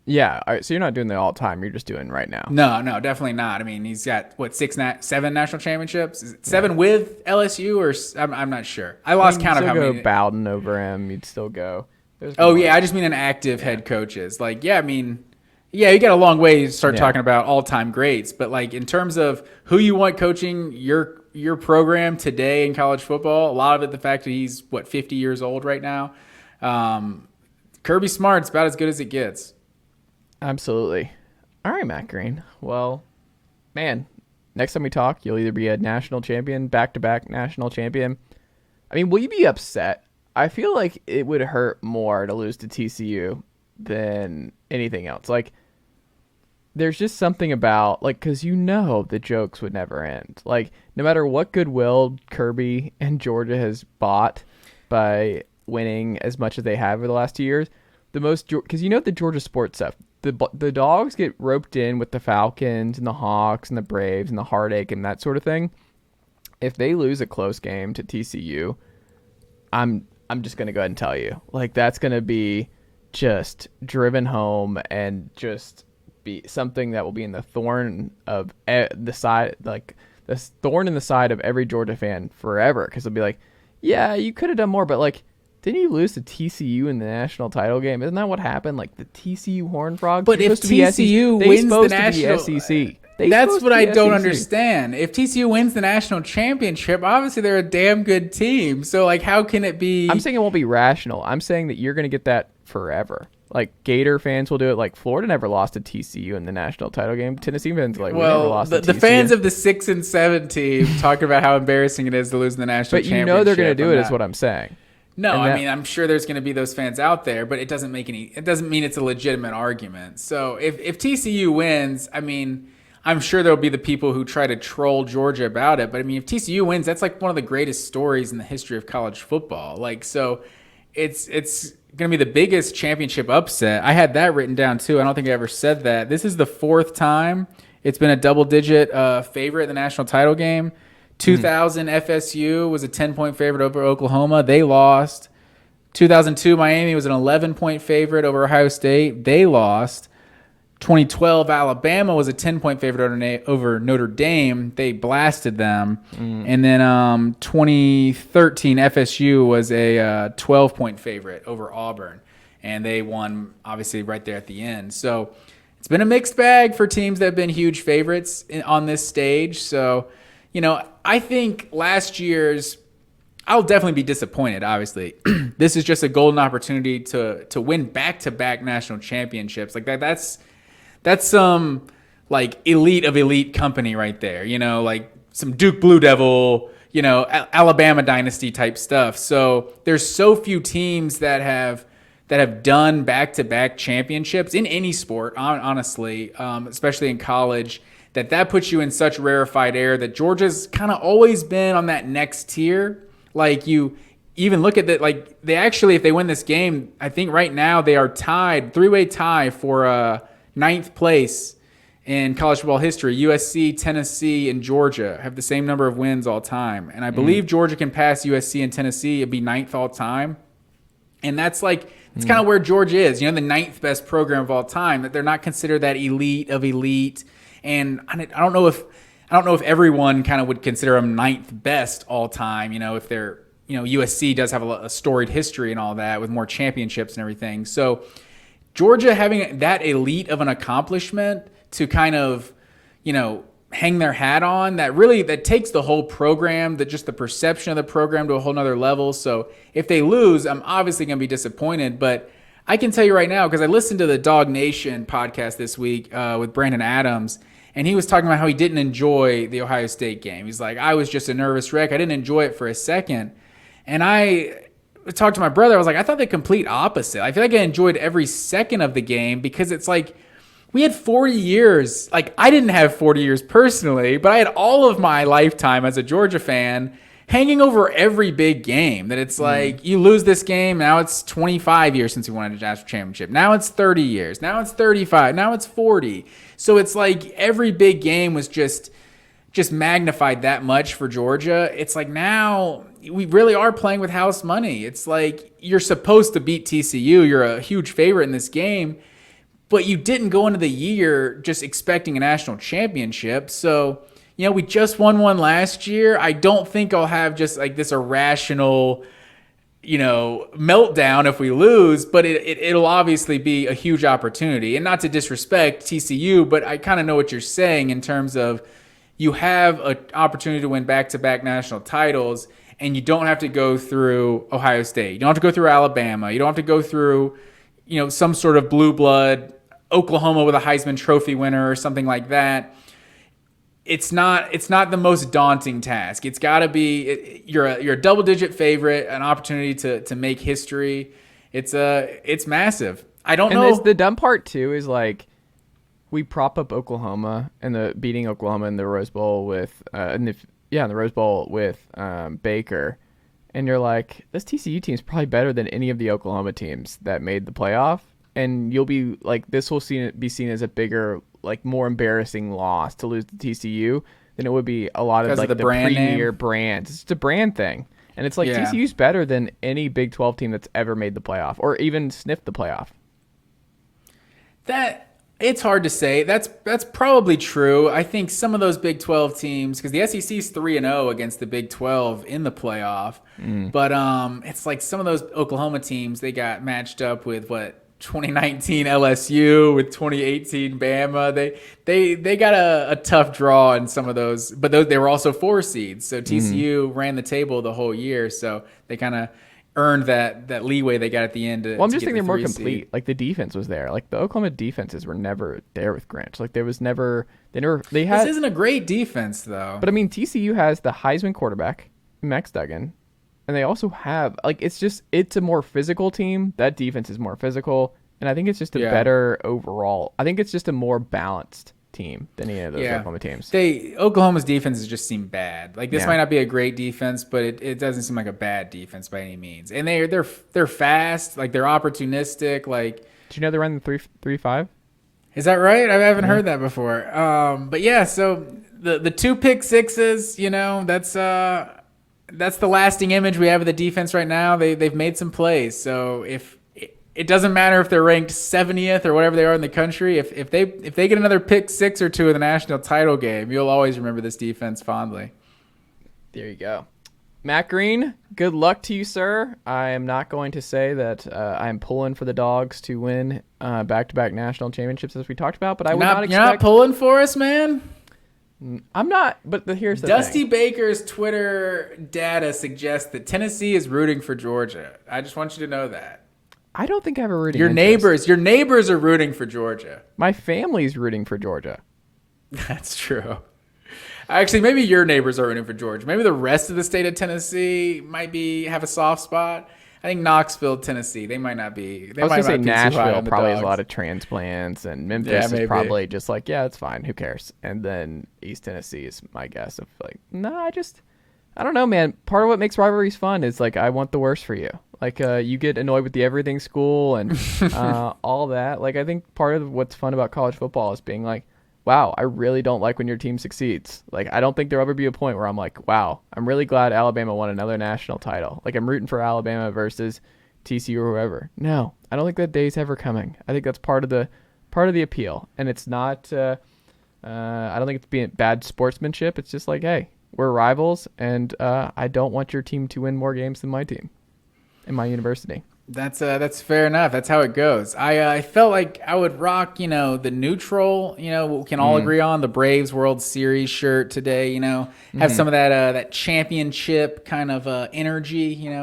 Yeah, all right, so you're not doing the all-time. You're just doing right now. No, definitely not. I mean, he's got, 7 national championships? Is it 7 with LSU? Or I'm not sure. I lost count of how many. You'd still go Bowden over him. You'd still go. Yeah, I just mean an active head coaches. Like, you got a long way to start talking about all-time greats. But, like, in terms of who you want coaching your program today in college football, a lot of it, the fact that he's, 50 years old right now. Kirby Smart's about as good as it gets. Absolutely. All right, Matt Green. Well, man, next time we talk, you'll either be a national champion, back-to-back national champion. I mean, will you be upset? I feel like it would hurt more to lose to TCU than anything else. Like, there's just something about, like, because the jokes would never end. Like, no matter what goodwill Kirby and Georgia has bought by winning as much as they have over the last 2 years, because the Georgia sports stuff, the Dogs get roped in with the Falcons and the Hawks and the Braves and the heartache and that sort of thing. If they lose a close game to TCU, I'm just gonna go ahead and tell you, like, that's gonna be just driven home and just be something that will be in the thorn of the side, like the thorn in the side of every Georgia fan forever, because they'll be like, yeah, you could have done more, but like, didn't you lose to TCU in the national title game? Isn't that what happened? Like, the TCU Horned Frogs. But if TCU wins the national SEC. That's what I don't understand. If TCU wins the national championship, obviously they're a damn good team. So, like, how can it be? I'm saying it won't be rational. I'm saying that you're going to get that forever. Like, Gator fans will do it. Like, Florida never lost to TCU in the national title game. Tennessee fans we never lost to TCU. The fans of the 6 and 7 team talking about how embarrassing it is to lose in the national championship. But they're going to do it, is what I'm saying. No, I mean, I'm sure there's going to be those fans out there, but it doesn't mean it's a legitimate argument. So if TCU wins, I mean, I'm sure there'll be the people who try to troll Georgia about it. But I mean, if TCU wins, that's like one of the greatest stories in the history of college football. Like, so it's going to be the biggest championship upset. I had that written down too. I don't think I ever said that. This is the 4th time it's been a double-digit favorite in the national title game. 2000 FSU was a 10-point favorite over Oklahoma. They lost. 2002 Miami was an 11-point favorite over Ohio State. They lost. 2012 Alabama was a 10-point favorite over Notre Dame. They blasted them. And then 2013 FSU was a 12-point favorite over Auburn. And they won, obviously, right there at the end. So it's been a mixed bag for teams that have been huge favorites on this stage. So, I think last year's, I'll definitely be disappointed, obviously. This is just a golden opportunity to win back-to-back national championships. Like that's some like elite of elite company right there, like some Duke Blue Devil, Alabama dynasty type stuff. So there's so few teams that have done back-to-back championships in any sport, honestly, especially in college, that puts you in such rarefied air that Georgia's kind of always been on that next tier. Like, you even look at that, like, they actually, if they win this game, I think right now they are tied, 3-way tie for 9th place in college football history. USC, Tennessee, and Georgia have the same number of wins all time. And I believe Georgia can pass USC and Tennessee. It'd be 9th all time. And that's like, it's kind of where Georgia is, the 9th best program of all time, that they're not considered that elite of elite. And I don't know if everyone kind of would consider them 9th best all time, if they're, USC does have a storied history and all that with more championships and everything. So Georgia having that elite of an accomplishment to kind of, hang their hat on, that takes the whole program, just the perception of the program to a whole nother level. So if they lose, I'm obviously going to be disappointed, but I can tell you right now, because I listened to the Dog Nation podcast this week with Brandon Adams, and he was talking about how he didn't enjoy the Ohio State game. He's like, I was just a nervous wreck. I didn't enjoy it for a second. And I talked to my brother. I was like, I thought the complete opposite. I feel like I enjoyed every second of the game, because it's like we had 40 years. Like, I didn't have 40 years personally, but I had all of my lifetime as a Georgia fan hanging over every big game. That it's like, you lose this game, now it's 25 years since we won a national championship. Now it's 30 years. Now it's 35. Now it's 40. So it's like every big game was just magnified that much for Georgia. It's like now we really are playing with house money. It's like you're supposed to beat TCU. You're a huge favorite in this game, but you didn't go into the year just expecting a national championship. So, we just won one last year. I don't think I'll have just like this irrational, meltdown if we lose, but it'll obviously be a huge opportunity. And not to disrespect TCU, but I kind of know what you're saying in terms of you have an opportunity to win back-to-back national titles, and you don't have to go through Ohio State. You don't have to go through Alabama. You don't have to go through, some sort of blue blood Oklahoma with a Heisman Trophy winner or something like that, it's not the most daunting task. It's got to be you're a double digit favorite, an opportunity to make history. It's massive. I don't know. And the dumb part too is like we prop up Oklahoma and the beating Oklahoma in the Rose Bowl with in the Rose Bowl with Baker, and you're like, this TCU team is probably better than any of the Oklahoma teams that made the playoff, and you'll be like, this will be seen as a bigger, like more embarrassing loss to lose to TCU than it would be a lot of like the premier brands. It's just a brand thing. And it's like TCU's better than any Big 12 team that's ever made the playoff or even sniffed the playoff. That it's hard to say. That's probably true. I think some of those Big 12 teams, because the SEC's 3-0 against the Big 12 in the playoff, but it's like some of those Oklahoma teams, they got matched up with 2019 LSU with 2018 Bama. They got a tough draw in some of those, but they were also 4 seeds. So TCU ran the table the whole year, so they kind of earned that leeway they got at the end. Well, I'm just thinking they're more complete. Seed. Like the defense was there. Like the Oklahoma defenses were never there with Grinch. Like there was never they had. This isn't a great defense though. But I mean, TCU has the Heisman quarterback, Max Duggan. And they also have, like, it's a more physical team. That defense is more physical. And I think it's just a better overall. I think it's just a more balanced team than any of those Oklahoma teams. Oklahoma's defenses just seem bad. Like, this might not be a great defense, but it doesn't seem like a bad defense by any means. And they're fast. Like, they're opportunistic. Like, did you know they run the 3-5? Is that right? I haven't heard that before. But yeah, so the 2 pick sixes, that's the lasting image we have of the defense right now. They've made some plays. So if it doesn't matter if they're ranked 70th or whatever they are in the country, if they get another pick 6 or 2 in the national title game, you'll always remember this defense fondly. There you go. Matt Green, good luck to you, sir. I am not going to say that I'm pulling for the Dogs to win back-to-back national championships as we talked about, but I would not expect... You're not pulling for us, man? I'm not, but here's the Dusty thing. Baker's Twitter data suggests that Tennessee is rooting for Georgia. I just want you to know that. I don't think I have a rooting interest. Your neighbors are rooting for Georgia. My family's rooting for Georgia. That's true. Actually, maybe your neighbors are rooting for Georgia. Maybe the rest of the state of Tennessee might have a soft spot. I think Knoxville, Tennessee, they might not be. I was going to say Nashville probably has a lot of transplants, and Memphis is probably just like, yeah, it's fine. Who cares? And then East Tennessee is my guess of like, no, I don't know, man. Part of what makes rivalries fun is like, I want the worst for you. Like, you get annoyed with the everything school and all that. Like, I think part of what's fun about college football is being like, wow, I really don't like when your team succeeds. Like, I don't think there'll ever be a point where I'm like, wow, I'm really glad Alabama won another national title. Like, I'm rooting for Alabama versus TCU or whoever. No, I don't think that day's ever coming. I think that's part of the appeal. And it's not, I don't think it's being bad sportsmanship. It's just like, hey, we're rivals, and I don't want your team to win more games than my team in my university. That's fair enough. That's how it goes. I felt like I would rock, the neutral, we can all agree on the Braves World Series shirt today, have some of that championship kind of energy, I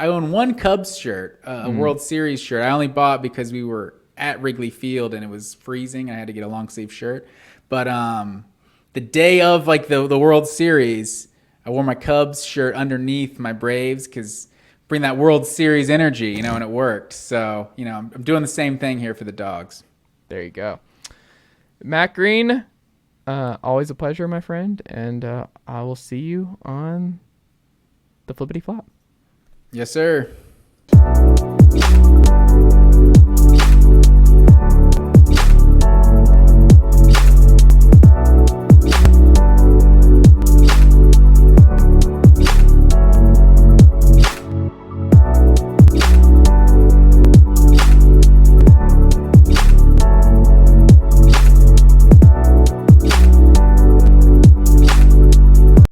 own one Cubs shirt, a World Series shirt. I only bought because we were at Wrigley Field and it was freezing. I had to get a long sleeve shirt. But the day of like the World Series, I wore my Cubs shirt underneath my Braves because bring that World Series energy, and it worked. So, I'm doing the same thing here for the Dogs. There you go. Matt Green, always a pleasure, my friend, and I will see you on the flippity flop. Yes, sir.